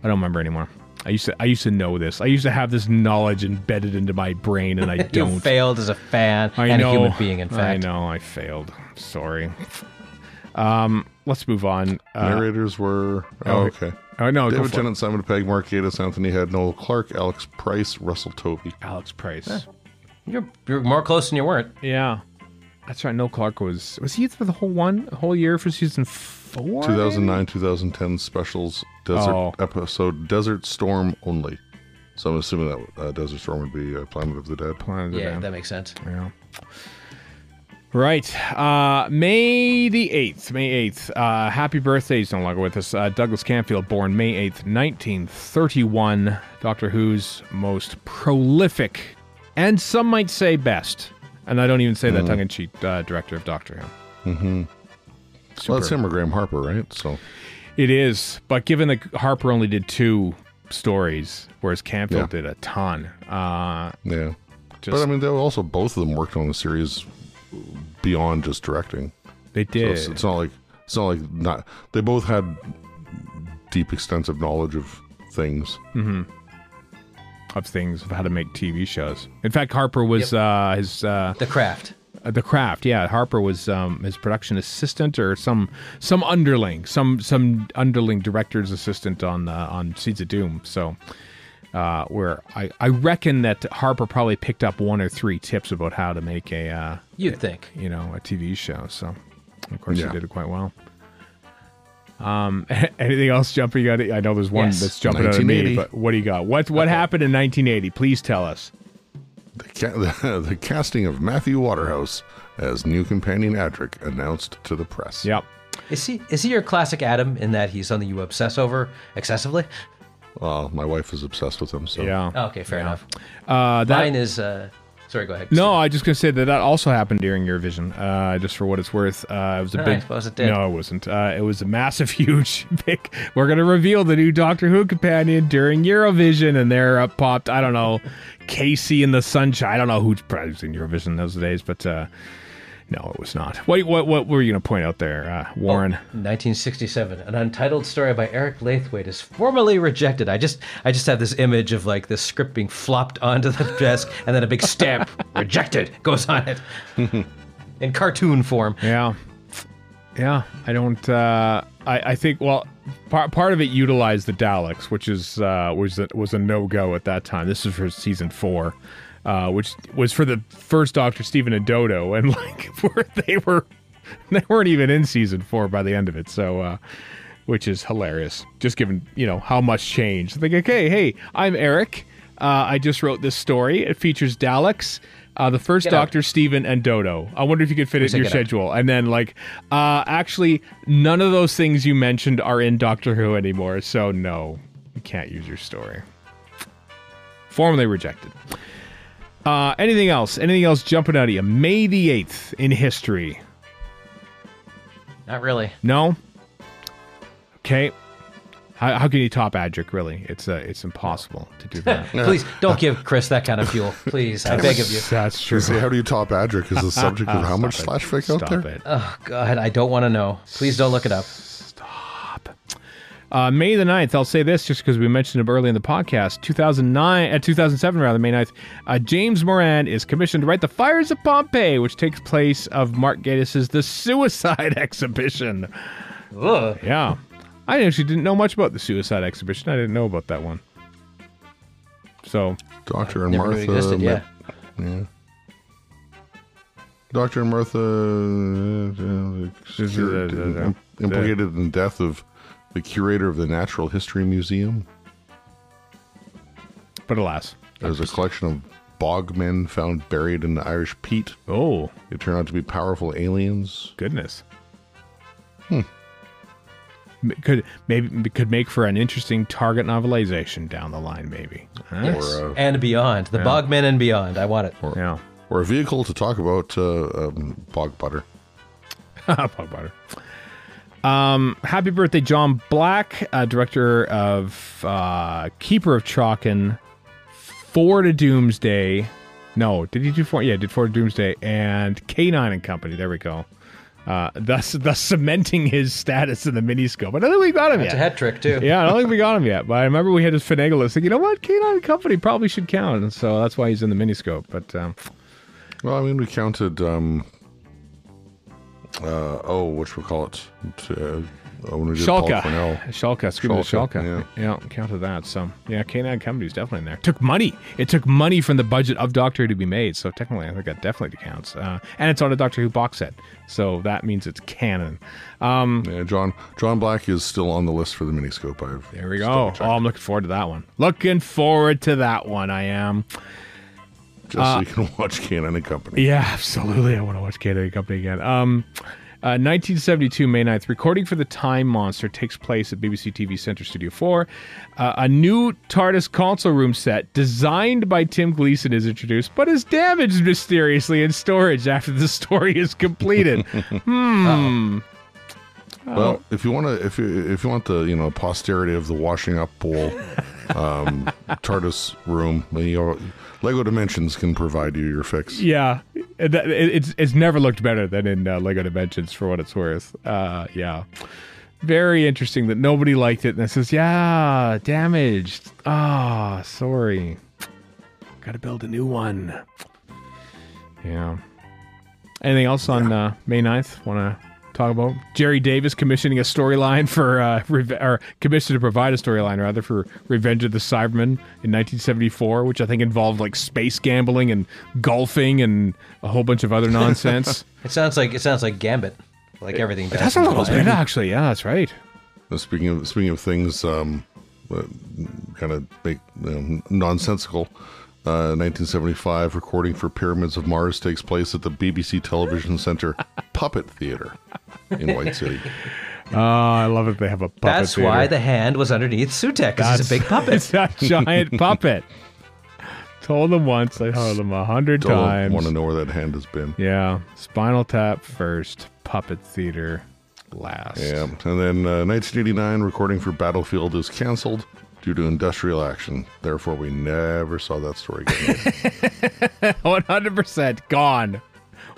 I don't remember anymore. I used to know this. I used to have this knowledge embedded into my brain, and I don't. You failed as a fan a human being, in fact. I know, I failed. Sorry. Let's move on. Narrators were... okay. Oh, no, go David for Tennant, Simon Pegg, Mark Gatiss, Anthony Head, Noel Clark, Alex Price, Russell Tovey. Alex Price. You're more close than you weren't. Yeah. That's right. Noel Clark was he for the whole year for season 4? 2009, 2010 specials, episode Desert Storm only. So I'm assuming that Desert Storm would be Planet of the Dead. Yeah, that makes sense. Yeah. Right. May the 8th. May 8th. Happy birthday. He's no longer with us. Douglas Camfield, born May 8th, 1931. Doctor Who's most prolific, and some might say best. And I don't even say that tongue-in-cheek, director of Doctor Who. Mm-hmm. Well, it's him or Graham Harper, right? So it is. But given that Harper only did 2 stories, whereas Camfield did a ton. Yeah. But I mean, they also, both of them worked on the series beyond just directing. They did. So it's not like they both had deep, extensive knowledge of things. Mm-hmm. Of how to make TV shows. In fact, Harper was his The Craft. The Craft, yeah. Harper was his production assistant or some underling, some underling director's assistant on Seeds of Doom. So, where I reckon that Harper probably picked up 1 or 3 tips about how to make You'd think, a TV show. So, of course, he did it quite well. Anything else jumping out? I know there's one that's jumping out at me, but what do you got? What happened in 1980? Please tell us. The casting of Matthew Waterhouse as new companion Adric announced to the press. Yep. Is he your classic Adam in that he's something you obsess over excessively? Well, my wife is obsessed with him, so Oh, okay, fair enough. Mine is. Sorry, go ahead. No, I was just going to say that also happened during Eurovision, just for what it's worth. It was a big... I suppose it did. No, it wasn't. It was a massive, huge, big... We're going to reveal the new Doctor Who companion during Eurovision, and there up popped, I don't know, Casey in the Sunshine. I don't know who's producing Eurovision those days, but no, it was not. What were you going to point out there, Warren? 1967, an untitled story by Eric Laithwaite is formally rejected. I just have this image of like this script being flopped onto the desk and then a big stamp, rejected, goes on it in cartoon form. Yeah. I don't. I think. Well, part of it utilized the Daleks, which is was a no-go at that time. This is for season 4. Which was for the first Doctor, Stephen and Dodo, and like they weren't even in season 4 by the end of it. So, which is hilarious, just given how much changed. Like, okay, hey, I'm Eric. I just wrote this story. It features Daleks, the first Doctor, Stephen, and Dodo. I wonder if you could fit it in your schedule. And then actually, none of those things you mentioned are in Doctor Who anymore. So no, you can't use your story. Formally rejected. Anything else? Anything else jumping out of you? May the 8th in history. Not really. No? Okay. How can you top Adric, really? It's impossible to do that. Please, don't give Chris that kind of fuel. Please, I beg of you. That's true. See, how do you top Adric is the subject of how much slash fic out there? It. Oh, God, I don't want to know. Please don't look it up. Stop. May the 9th, I'll say this just because we mentioned it early in the podcast, 2007, May 9th, James Moran is commissioned to write The Fires of Pompeii, which takes place of Mark Gatiss' The Suicide Exhibition. Ugh. Yeah. I actually didn't know much about The Suicide Exhibition. I didn't know about that one. So, Doctor and Never knew it Martha. existed, yeah. Doctor and Martha implicated in the death of the curator of the Natural History Museum. but alas. There's a collection of bogmen found buried in the Irish peat. Oh, They turn out to be powerful aliens. goodness. Could make for an interesting Target novelization down the line, maybe. Huh? Yes. And beyond. The Bogmen and beyond. I want it. Yeah. Or a vehicle to talk about bog butter. Bog butter. Happy birthday, John Black, director of Keeper of Chalkin, 4 to Doomsday. No, did he do 4? Yeah, did 4 to Doomsday, and K9 and Company. There we go. Thus cementing his status in the miniscope. I don't think we got him yet. It's a hat trick, too. Yeah, I don't think we got him yet. But I remember we had his finagle list. Like, you know what? K9 and Company probably should count. And so that's why he's in the miniscope. But Well, I mean, we counted, whatchamacallit, when we did Paul Schalke. Cornell. Scooby Schalke. Yeah, counted that. So, yeah, K9 Comedy's definitely in there. Took money. It took money from the budget of Doctor Who to be made. So, technically, I think that definitely counts. And it's on a Doctor Who box set. So, that means it's canon. Yeah, John Black is still on the list for the miniscope. There we go. Oh, I'm looking forward to that one. I am. Just so you can watch K9 and Company. Yeah, absolutely. I want to watch K9 and Company again. 1972, May 9th, recording for The Time Monster takes place at BBC TV Centre Studio 4. A new TARDIS console room set designed by Tim Gleason is introduced, but is damaged mysteriously in storage after the story is completed. Well, if you want the posterity of the washing up bowl TARDIS room, Lego Dimensions can provide you your fix. Yeah, it's never looked better than in Lego Dimensions, for what it's worth. Yeah, very interesting that nobody liked it, and it says, yeah, damaged. Sorry, got to build a new one. Yeah. Anything else on May 9th? Want to talk about Jerry Davis commissioning a storyline for or commissioned to provide a storyline rather for Revenge of the Cybermen in 1974, which I think involved like space gambling and golfing and a whole bunch of other nonsense. It sounds like Gambit, like everything does. That's a little bit, actually. Yeah, that's right. Speaking of things kind of make nonsensical. 1975, recording for Pyramids of Mars takes place at the BBC Television Centre Puppet Theatre in White City. Oh, I love it. They have a puppet That's theater. why the hand was underneath Sutek, because he's a big puppet. It's a giant puppet. Told them once, I told them 100 times. Want to know where that hand has been. Yeah. Spinal Tap first, Puppet Theater last. Yeah. And then 1989, recording for Battlefield is cancelled due to industrial action. Therefore, we never saw that story get made. 100% gone.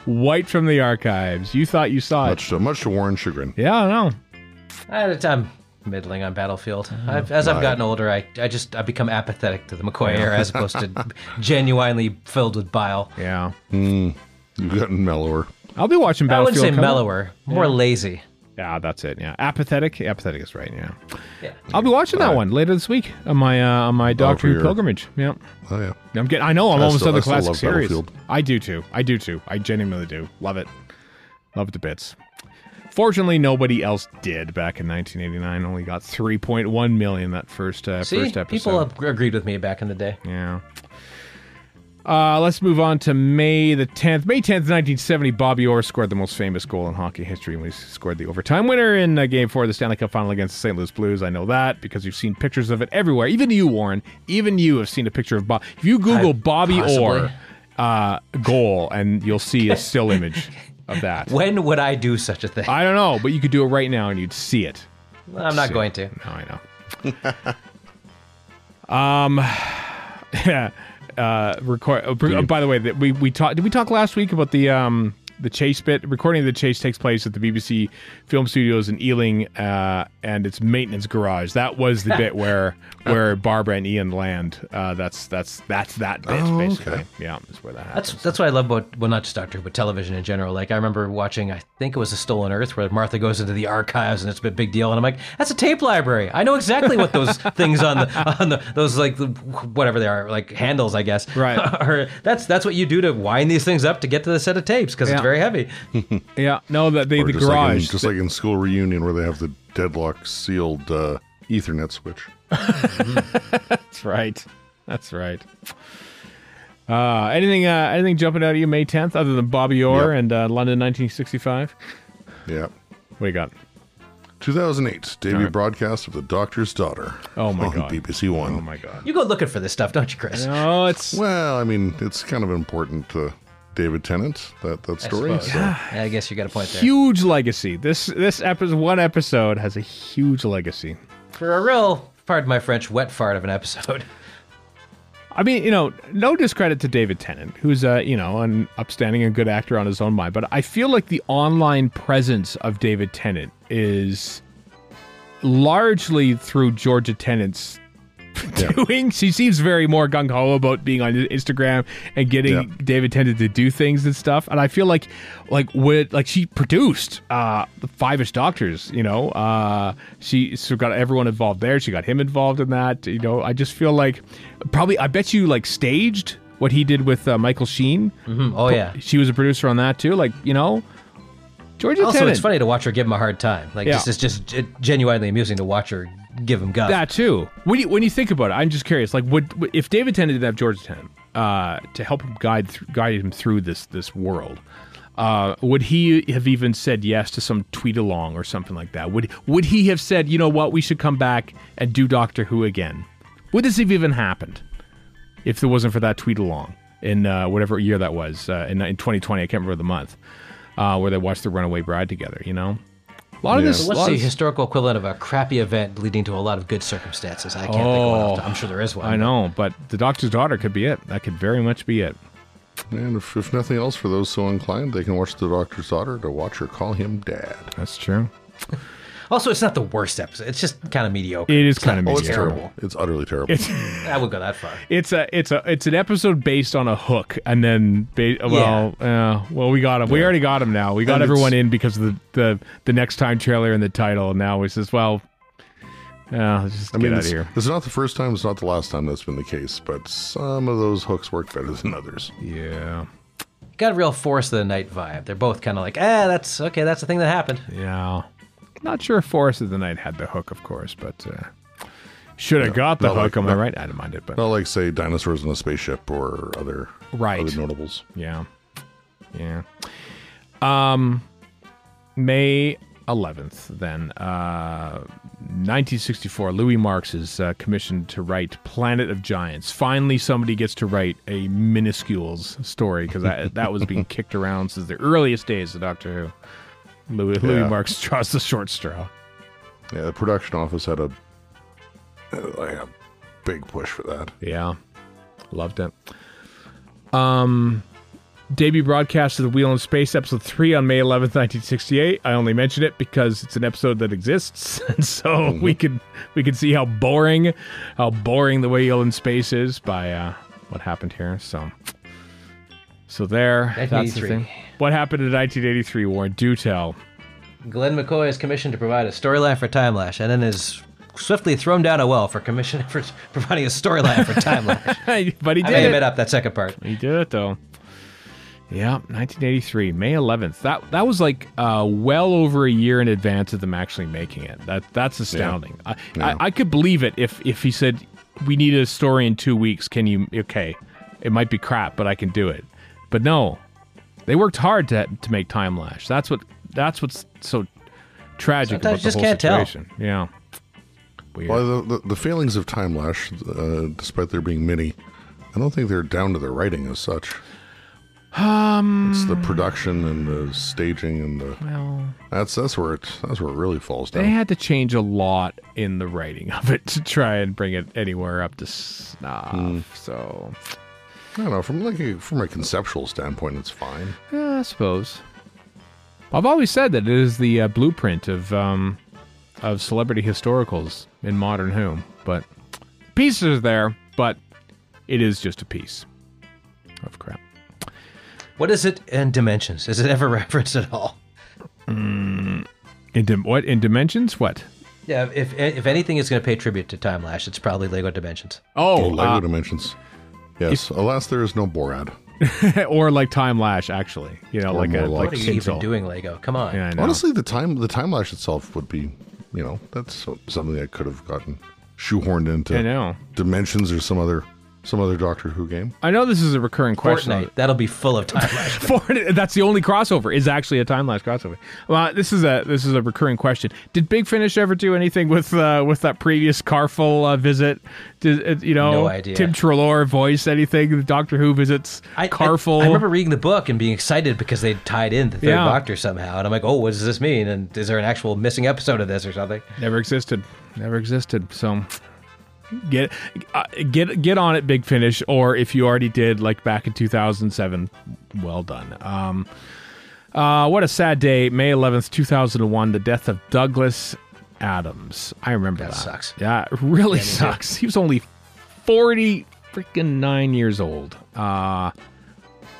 Wiped from the archives. You thought you saw it. Much to Warren's chagrin. Yeah, I know. I'm middling on Battlefield. As I've gotten older, I become apathetic to the McCoy era as opposed to genuinely filled with bile. Yeah. You've gotten mellower. I'll be watching I Battlefield. wouldn't say mellower, more lazy. Yeah, that's it. Yeah, apathetic. Apathetic is right. Yeah. Yeah. I'll be watching that one later this week on my Doctor Who pilgrimage. Yeah. Oh yeah. I'm almost done the classic love series. Battlefield. I do too. I genuinely do. Love it. Love it to bits. Fortunately, nobody else did back in 1989. Only got 3.1 million that first episode. People agreed with me back in the day. Yeah. Let's move on to May the 10th. May 10th, 1970, Bobby Orr scored the most famous goal in hockey history when he scored the overtime winner in Game 4 of the Stanley Cup Final against the St. Louis Blues. I know that because you've seen pictures of it everywhere. Even you, Warren. Even you have seen a picture of Bob. If you Google Bobby Orr goal, and you'll see a still image of that. When would I do such a thing? I don't know, but you could do it right now and you'd see it. I'm not going to. No, I know. Yeah. By the way, that we talked. Did we talk last week about the chase bit? Recording of the chase takes place at the BBC Film Studios in Ealing, and its maintenance garage. That was the bit where Barbara and Ian land. That's that bit basically. Okay. Yeah, is where that happens. That's what I love about, well, not just Doctor Who, but television in general. Like, I remember watching, I think it was A Stolen Earth, where Martha goes into the archives and it's a big deal, and I'm like, that's a tape library. I know exactly what those things on those like whatever they are, like handles, I guess. Right. Or that's what you do to wind these things up to get to the set of tapes because it's very heavy. Yeah. No, that the just garage. Like in School Reunion where they have the deadlock sealed Ethernet switch. That's right. Anything jumping out at you May 10th other than Bobby Orr and London 1965? Yeah. What you got? 2008 debut broadcast of The Doctor's Daughter. Oh my on God. BBC One. Oh my God. You go looking for this stuff, don't you, Chris? No, it's Well, I mean, it's kind of important to David Tennant, that story. suppose. So. Yeah, I guess you got a point there. huge legacy. This one episode has a huge legacy. For a real, pardon my French, wet fart of an episode. I mean, no discredit to David Tennant, who's an upstanding and good actor on his own mind, but I feel like the online presence of David Tennant is largely through Georgia Tennant's doing. She seems very more gung ho about being on Instagram and getting David Tennant to do things and stuff. And I feel like she produced the Five-ish Doctors. You know, she got everyone involved there. She got him involved in that. You know, I just feel like I bet you like staged what he did with Michael Sheen. Mm-hmm. Oh yeah, she was a producer on that too. Like, you know. Georgia also, Tennant. It's funny to watch her give him a hard time. Like, it's just genuinely amusing to watch her give him guff. That too. When you think about it, I'm just curious. Like, if David Tennant didn't have Georgia Tennant to help him guide him through this world, would he have even said yes to some tweet along or something like that? Would he have said, you know what, we should come back and do Doctor Who again? Would this have even happened if it wasn't for that tweet along in whatever year that was in 2020? I can't remember the month. Where they watched The Runaway Bride together, you know? A lot of this... So what's the historical equivalent of a crappy event leading to a lot of good circumstances? I can't think of one. I'm sure there is one. I know, but The Doctor's Daughter could be it. That could very much be it. And if nothing else, for those so inclined, they can watch The Doctor's Daughter to watch her call him Dad. That's true. Also, it's not the worst episode. It's just kind of mediocre. It is kind of mediocre. It's terrible. It's utterly terrible. I wouldn't go that far. It's an episode based on a hook, and then we got him. We already got him now. We got everyone in because of the next time trailer and the title. And now he says, "Well, let's just get out of here." It's not the first time. It's not the last time that's been the case. But some of those hooks work better than others. Yeah. Got a real Forest of the Night vibe. They're both kind of like, that's okay. That's the thing that happened. Yeah. Not sure if Forest of the Night had the hook, of course, but should have got the hook. Am I right? I didn't mind it, but not like, say, Dinosaurs in a Spaceship or other notables. Yeah. May 11th, then, 1964. Louis Marx is commissioned to write Planet of Giants. Finally, somebody gets to write a minuscules story because that was being kicked around since the earliest days of Doctor Who. Louis Marx draws the short straw. Yeah, the production office had a big push for that. Yeah, loved it. Debut broadcast of The Wheel in Space, episode 3 on May 11th, 1968. I only mention it because it's an episode that exists, and so we can see how boring The Wheel in Space is by what happened here. So there, that's the thing. What happened in 1983, Warren? Do tell. Glenn McCoy is commissioned to provide a storyline for Time Lash, and then is swiftly thrown down a well for providing a storyline for Time Lash. But he did I made it up, that second part. He did it, though. Yeah, 1983, May 11th. That was like well over a year in advance of them actually making it. That's astounding. Yeah. I could believe it if he said, we need a story in 2 weeks. Can you? Okay, it might be crap, but I can do it. But no, they worked hard to make Time Lash. That's what's so tragic Sometimes about the just whole can't situation. Tell. Yeah. Weird. Well, the failings of Time Lash, despite there being many, I don't think they're down to the writing as such. It's the production and the staging and that's where it really falls down. They had to change a lot in the writing of it to try and bring it anywhere up to snuff. So I don't know, from a conceptual standpoint, it's fine. Yeah, I suppose. I've always said that it is the blueprint of celebrity historicals in modern Who, but pieces are there, but it is just a piece of crap. What is it in Dimensions? Is it ever referenced at all? In Dimensions? What? Yeah, if anything is going to pay tribute to Time Lash, it's probably Lego Dimensions. Lego Dimensions. Yes, alas, there is no Borad. Or like Time Lash, actually. You know, what are you Tinsel. even doing, Lego? Come on. Yeah, I know. Honestly, the time Lash itself would be, that's something that could have gotten shoehorned into Dimensions or some other Doctor Who game. I know this is a recurring question. Fortnite, that'll be full of Time Lash. That's the only crossover. Is actually a Time Lash crossover. Well, this is a recurring question. Did Big Finish ever do anything with that previous Carful visit? Did no idea. Tim Treloar voice anything? The Doctor Who visits Carful. I remember reading the book and being excited because they tied in the Third Doctor somehow, and I'm like, oh, what does this mean? And is there an actual missing episode of this or something? Never existed. So. Get on it, Big Finish, or if you already did, like back in 2007, well done. What a sad day, May 11th, 2001, the death of Douglas Adams. I remember that. Sucks. Yeah, it really sucks. He was only 40 freaking 9 years old.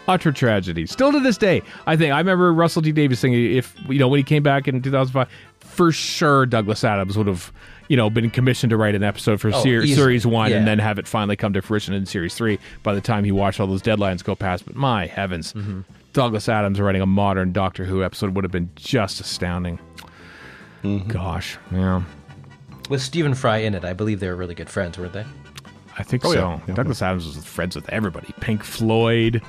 Utter tragedy. Still to this day, I remember Russell T Davies saying, if when he came back in 2005, for sure Douglas Adams would have been commissioned to write an episode for series 1 and then have it finally come to fruition in series 3 by the time he watched all those deadlines go past. But my heavens, Douglas Adams writing a modern Doctor Who episode would have been just astounding. Gosh, yeah. With Stephen Fry in it, I believe they were really good friends, weren't they? I think so. Yeah. Douglas Adams was friends with everybody. Pink Floyd,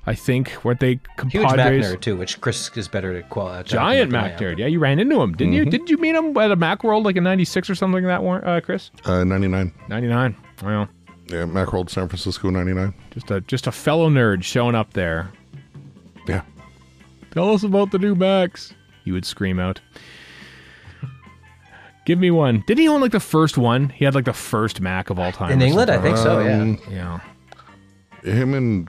I think, weren't they compadres? Huge Mac nerd, too, which Chris is better to call. Giant Mac nerd. Yeah, you ran into him, didn't you? Didn't you meet him at a Macworld like in 96 or something like that, Chris? 99. 99. Well. Yeah, Macworld, San Francisco, 99. Just a fellow nerd showing up there. Yeah. Tell us about the new Macs, he would scream out. Give me one. Did he own like the first one? He had like the first Mac of all time. In England, I think so, yeah. Him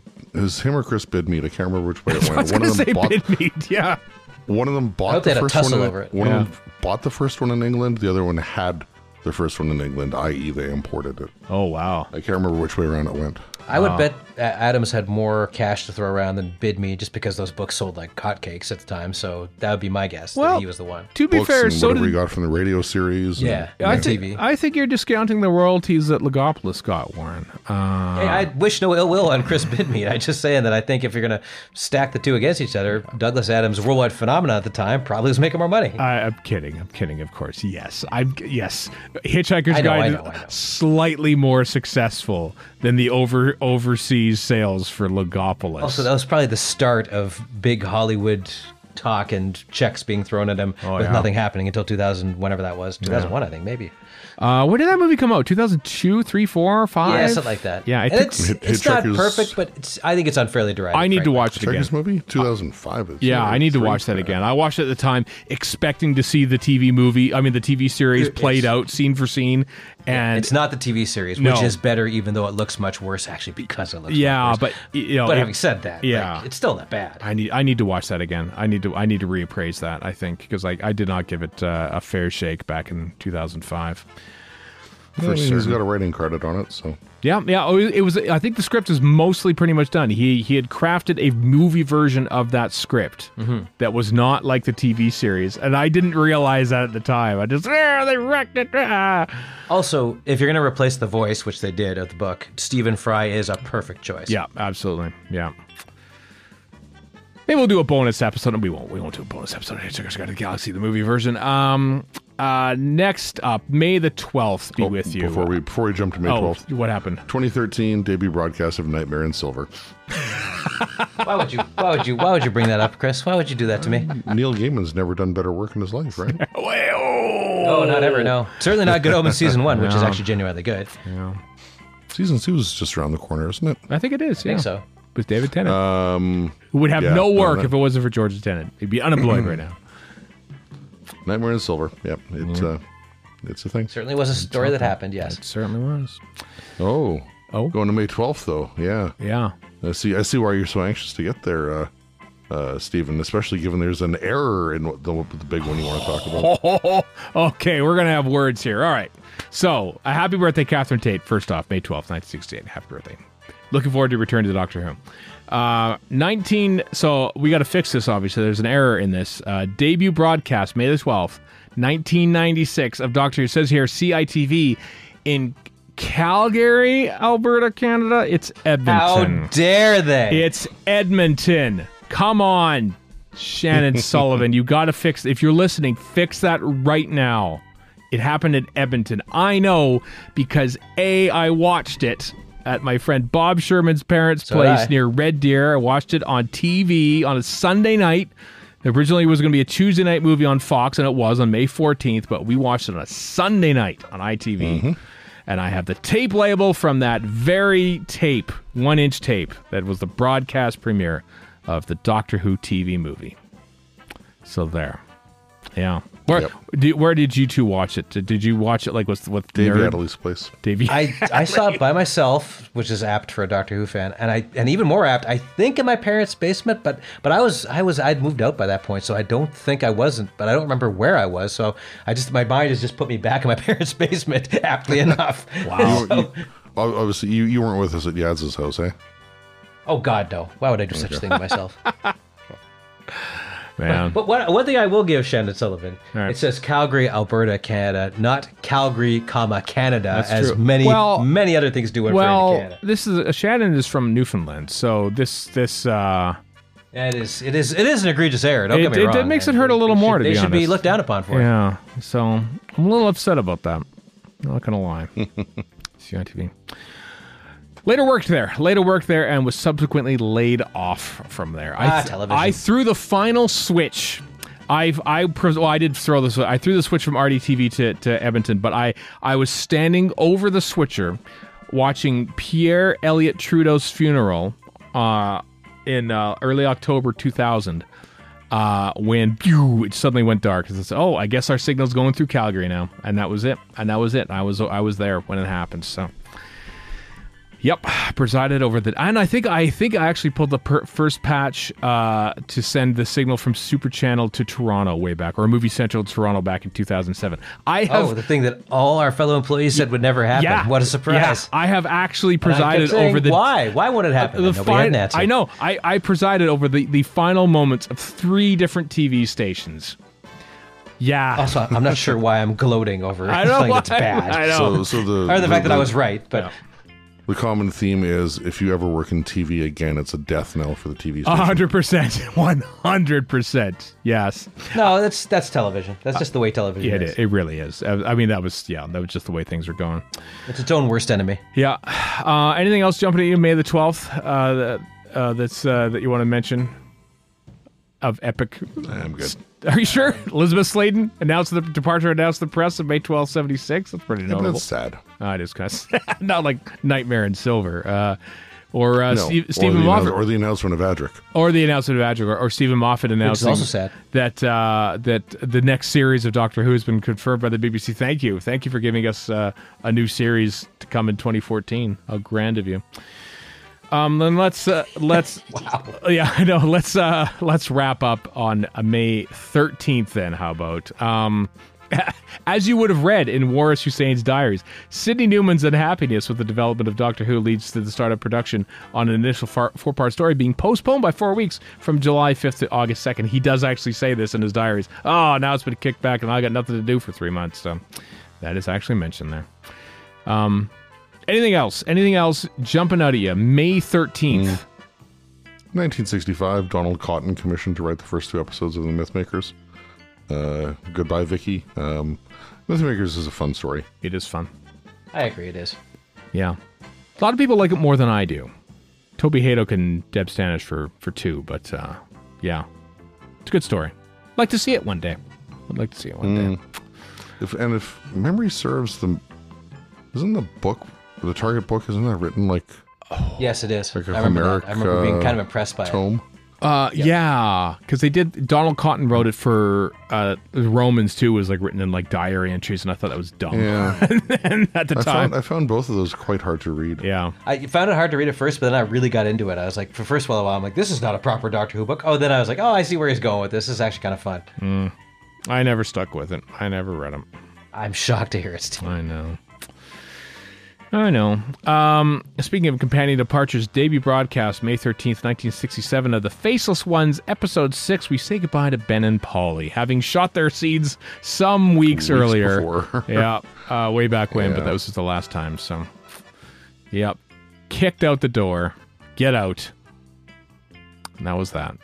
or Chris Bidmead, I can't remember which way it went. I was going to say Bidmead, yeah. One of them bought the first one. One of them bought the first one in England. The other one had the first one in England, i.e. they imported it. Oh, wow. I can't remember which way around it went. I would bet Adams had more cash to throw around than Bidmead just because those books sold like hotcakes at the time. So that would be my guess that he was the one. To be fair, so did we got from the radio series. Yeah, TV. I think you're discounting the royalties that Logopolis got, Warren. Hey, I wish no ill will on Chris Bidmead. I'm just saying that I think if you're going to stack the two against each other, Douglas Adams' worldwide phenomenon at the time probably was making more money. I'm kidding, of course. Yes. Hitchhiker's Guide is slightly more successful than the overseas sales for Logopolis. Also, that was probably the start of big Hollywood talk and checks being thrown at him with nothing happening until 2000, whenever that was. 2001, I think, maybe. When did that movie come out? 2002, 3, 4, 5? Yeah, something like that. Yeah, it's not perfect, but I think it's unfairly derided. I need to watch it again. Hitchhiker's movie? 2005. I need to watch that again. I watched it at the time expecting to see the TV series played out scene for scene. And it's not the TV series, which is better, even though it looks much worse, actually, because it looks much worse. But having said that, it's still not bad. I need to watch that again. I need to reappraise that, I think, because I did not give it a fair shake back in 2005. He's got a writing credit on it, so yeah. It was. I think the script is mostly pretty much done. He had crafted a movie version of that script that was not like the TV series, and I didn't realize that at the time. I just they wrecked it. Also, if you're going to replace the voice, which they did of the book, Stephen Fry is a perfect choice. Yeah, absolutely. Yeah. Maybe we'll do a bonus episode. We won't do a bonus episode of Hitchhiker's Guide to the Galaxy, the movie version. Next up, May the 12th be with you. Before we jump to May 12th. What happened? 2013 debut broadcast of Nightmare in Silver. Why would you bring that up, Chris? Why would you do that to me? Neil Gaiman's never done better work in his life, right? Oh, not ever, no. Certainly not Good Omens Season 1, which is actually genuinely good. Yeah. Season 2 is just around the corner, isn't it? I think it is, I think so. With David Tennant. Who would have no work if it wasn't for George Tennant. He'd be unemployed right now. Nightmare in Silver. Yep. It's a thing. Certainly was a story that happened, yes. It certainly was. Oh. Going to May 12th, though. Yeah. Yeah. I see why you're so anxious to get there, Stephen, especially given there's an error in the big one you want to talk about. Okay, we're going to have words here. All right. So, a happy birthday, Catherine Tate. First off, May 12th, 1968. Happy birthday. Looking forward to return to the Doctor Who. So we got to fix this, obviously. There's an error in this. Debut broadcast, May the 12th, 1996 of Doctor Who. It says here, CITV in Calgary, Alberta, Canada. It's Edmonton. How dare they? It's Edmonton. Come on, Shannon Sullivan. You got to fix, if you're listening, fix that right now. It happened in Edmonton. I know because I watched it at my friend Bob Sherman's parents' place near Red Deer. I watched it on TV on a Sunday night. Originally, it was going to be a Tuesday night movie on Fox, and it was on May 14th, but we watched it on a Sunday night on ITV. And I have the tape label from that very tape, 1-inch tape, that was the broadcast premiere of the Doctor Who TV movie. So there. Yeah. Where did you two watch it? Did you watch it like with Dave Adderley's place? I saw it by myself, which is apt for a Doctor Who fan, and even more apt, I think, in my parents' basement. But I'd moved out by that point, so I don't think I wasn't. But I don't remember where I was. So my mind has just put me back in my parents' basement, aptly enough. Wow. obviously you weren't with us at Yadz's house, eh? Oh God, no! Why would I do such a thing to myself? Man. But one thing I will give Shannon Sullivan, Right. it says Calgary, Alberta, Canada, not Calgary, Canada, That's as true. many other things do in Canada. This is Shannon is from Newfoundland, so this It is an egregious error. Don't get me wrong. It makes it hurt a little more. They To be should be honest. looked down upon for it. Yeah, so I'm a little upset about that. Not gonna lie. CITV. Later worked there and was subsequently laid off from there. Television. I threw the final switch. I did throw this. I threw the switch from RDTV to Edmonton, but I was standing over the switcher watching Pierre Elliott Trudeau's funeral in early October 2000 when it suddenly went dark. It's, I guess our signal's going through Calgary now, and that was it. I was there when it happened. So. Yep, presided over the, and I think I actually pulled the first patch to send the signal from Super Channel to Toronto way back, or Movie Central to Toronto back in 2007. The thing that all our fellow employees said would never happen. Yeah, What a surprise! Yeah, I have actually presided saying, over the. Why? Why won't it happen? Nobody had an answer. I know. I presided over the final moments of 3 different TV stations. Yeah. Also, I'm not sure why I'm gloating over I know something why. that's bad. I know. So Or the fact that I was right, but. Yeah. The common theme is if you ever work in TV again, it's a death knell for the TV station. 100%. 100%. Yes. No, that's television. That's just the way television is. It really is. I mean, that was just the way things were going. It's its own worst enemy. Yeah. Anything else jumping at you May the 12th that you want to mention of epic? I'm good. Are you sure? Elizabeth Sladen announced the press of May 1276. That's pretty notable. That's sad. It is kind of sad. Not like Nightmare in Silver. Or No, Stephen Moffat. Or the announcement of Adric. Or the announcement of Adric. Or Stephen Moffat announcing also sad. that the next series of Doctor Who has been confirmed by the BBC. Thank you. Thank you for giving us a new series to come in 2014. How grand of you. Then let's wow. Yeah, I know. Let's wrap up on May 13th. Then how about as you would have read in Waris Hussein's diaries, Sidney Newman's unhappiness with the development of Doctor Who leads to the start of production on an initial 4-part story being postponed by 4 weeks from July 5th to August 2nd. He does actually say this in his diaries. Oh, now it's been kicked back and I got nothing to do for 3 months. So that is actually mentioned there. Anything else? Anything else jumping out at you? May 13th. 1965, Donald Cotton commissioned to write the first 2 episodes of The Mythmakers. Goodbye, Vicky. Mythmakers is a fun story. It is fun. I agree, it is. Yeah. A lot of people like it more than I do. Toby Haydock and Deb Stanish for 2, but yeah. It's a good story. I'd like to see it one day. I'd like to see it one day. If memory serves, isn't the book, the Target book, isn't that written like... Yes, it is. Like a I remember Homeric, that. I remember being kind of impressed by tome? Yeah, because they did. Donald Cotton wrote it for Romans too. Was like written in like diary entries, and I thought that was dumb. Yeah. And at the time, I found both of those quite hard to read. yeah, I found it hard to read at first, but then I really got into it. I was like, for first of all, I'm like, this is not a proper Doctor Who book. Oh, then I was like, oh, I see where he's going with this. This is actually kind of fun. I never stuck with it. I never read them. I'm shocked to hear it's too. I know. Speaking of companion departures, debut broadcast May 13th, 1967 of The Faceless Ones, Episode 6, we say goodbye to Ben and Polly, having shot their seeds some weeks earlier. Before. Yeah, way back when, but Yeah. that was just the last time, so. Yep. Kicked out the door. Get out. And that was that.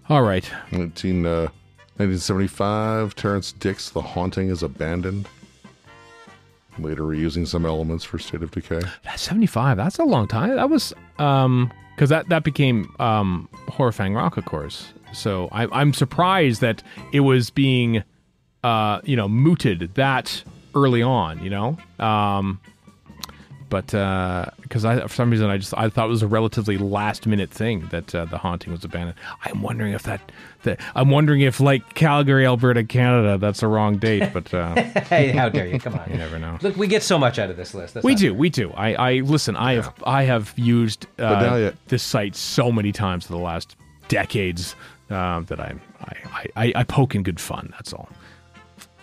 All right. 1975, Terrence Dick's The Haunting is abandoned. Later reusing some elements for State of Decay. That's 75. That's a long time. That was because that became Horror Fang Rock, of course. So I'm surprised that it was being mooted that early on. But because for some reason I thought it was a relatively last minute thing that The Haunting was abandoned. I'm wondering if like Calgary, Alberta, Canada, that's the wrong date. But Hey, how dare you? Come on. you never know. Look, we get so much out of this list. That's We not do. I listen. I have used now this site so many times in the last decades that I poke in good fun. That's all.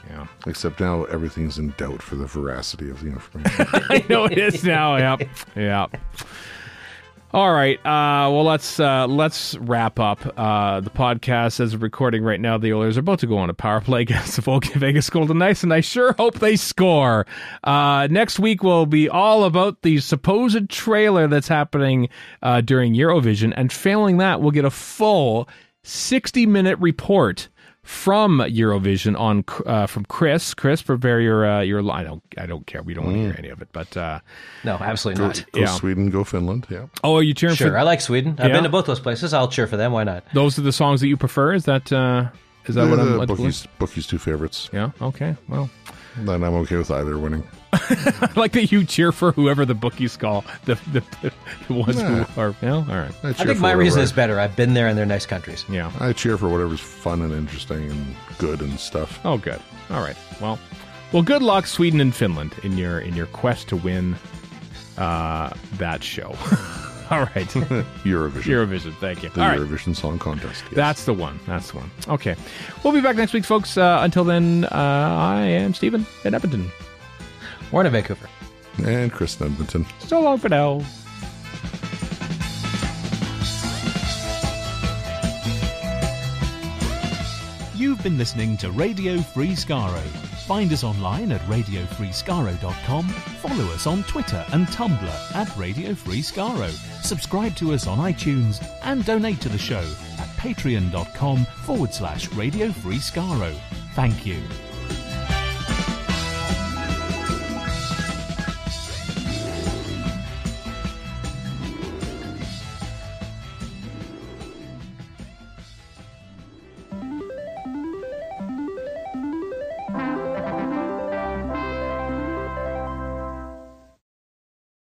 Yeah. Except now everything's in doubt for the veracity of the information. I know it is now. Yep. Yep. All right. Well, let's wrap up the podcast as we're recording right now. The Oilers are about to go on a power play against the Vegas Golden Knights, and I sure hope they score. Next week will be all about the supposed trailer that's happening during Eurovision, and failing that, we'll get a full 60-minute report from Eurovision on from Chris. Chris, prepare your I don't care. We don't want to hear any of it. But no, absolutely not. Go Sweden, go Finland. Yeah. Oh, are you cheering for? Sure, I like Sweden. I've been to both those places. I'll cheer for them. Why not? Those are the songs that you prefer. Is that what I'm? Bookies' two favorites. Yeah. Okay. Well, then I'm okay with either winning. I like that you cheer for whoever the bookies call the ones who are. Yeah. All right. I think my reason is better. I've been there, and they're nice countries. Yeah. I cheer for whatever's fun and interesting and good and stuff. Oh, good. All right. Well, good luck, Sweden and Finland, in your quest to win that show. All right. Eurovision. Thank you. The Eurovision Song Contest. Yes. That's the one. Okay. We'll be back next week, folks. Until then, I am Stephen in Edmonton. Warren in Vancouver. And Chris in Edmonton. So long for now. You've been listening to Radio Free Skaro. Find us online at radiofreeskaro.com. Follow us on Twitter and Tumblr at Radio Free Skaro. Subscribe to us on iTunes and donate to the show at patreon.com/Radio Free Skaro. Thank you.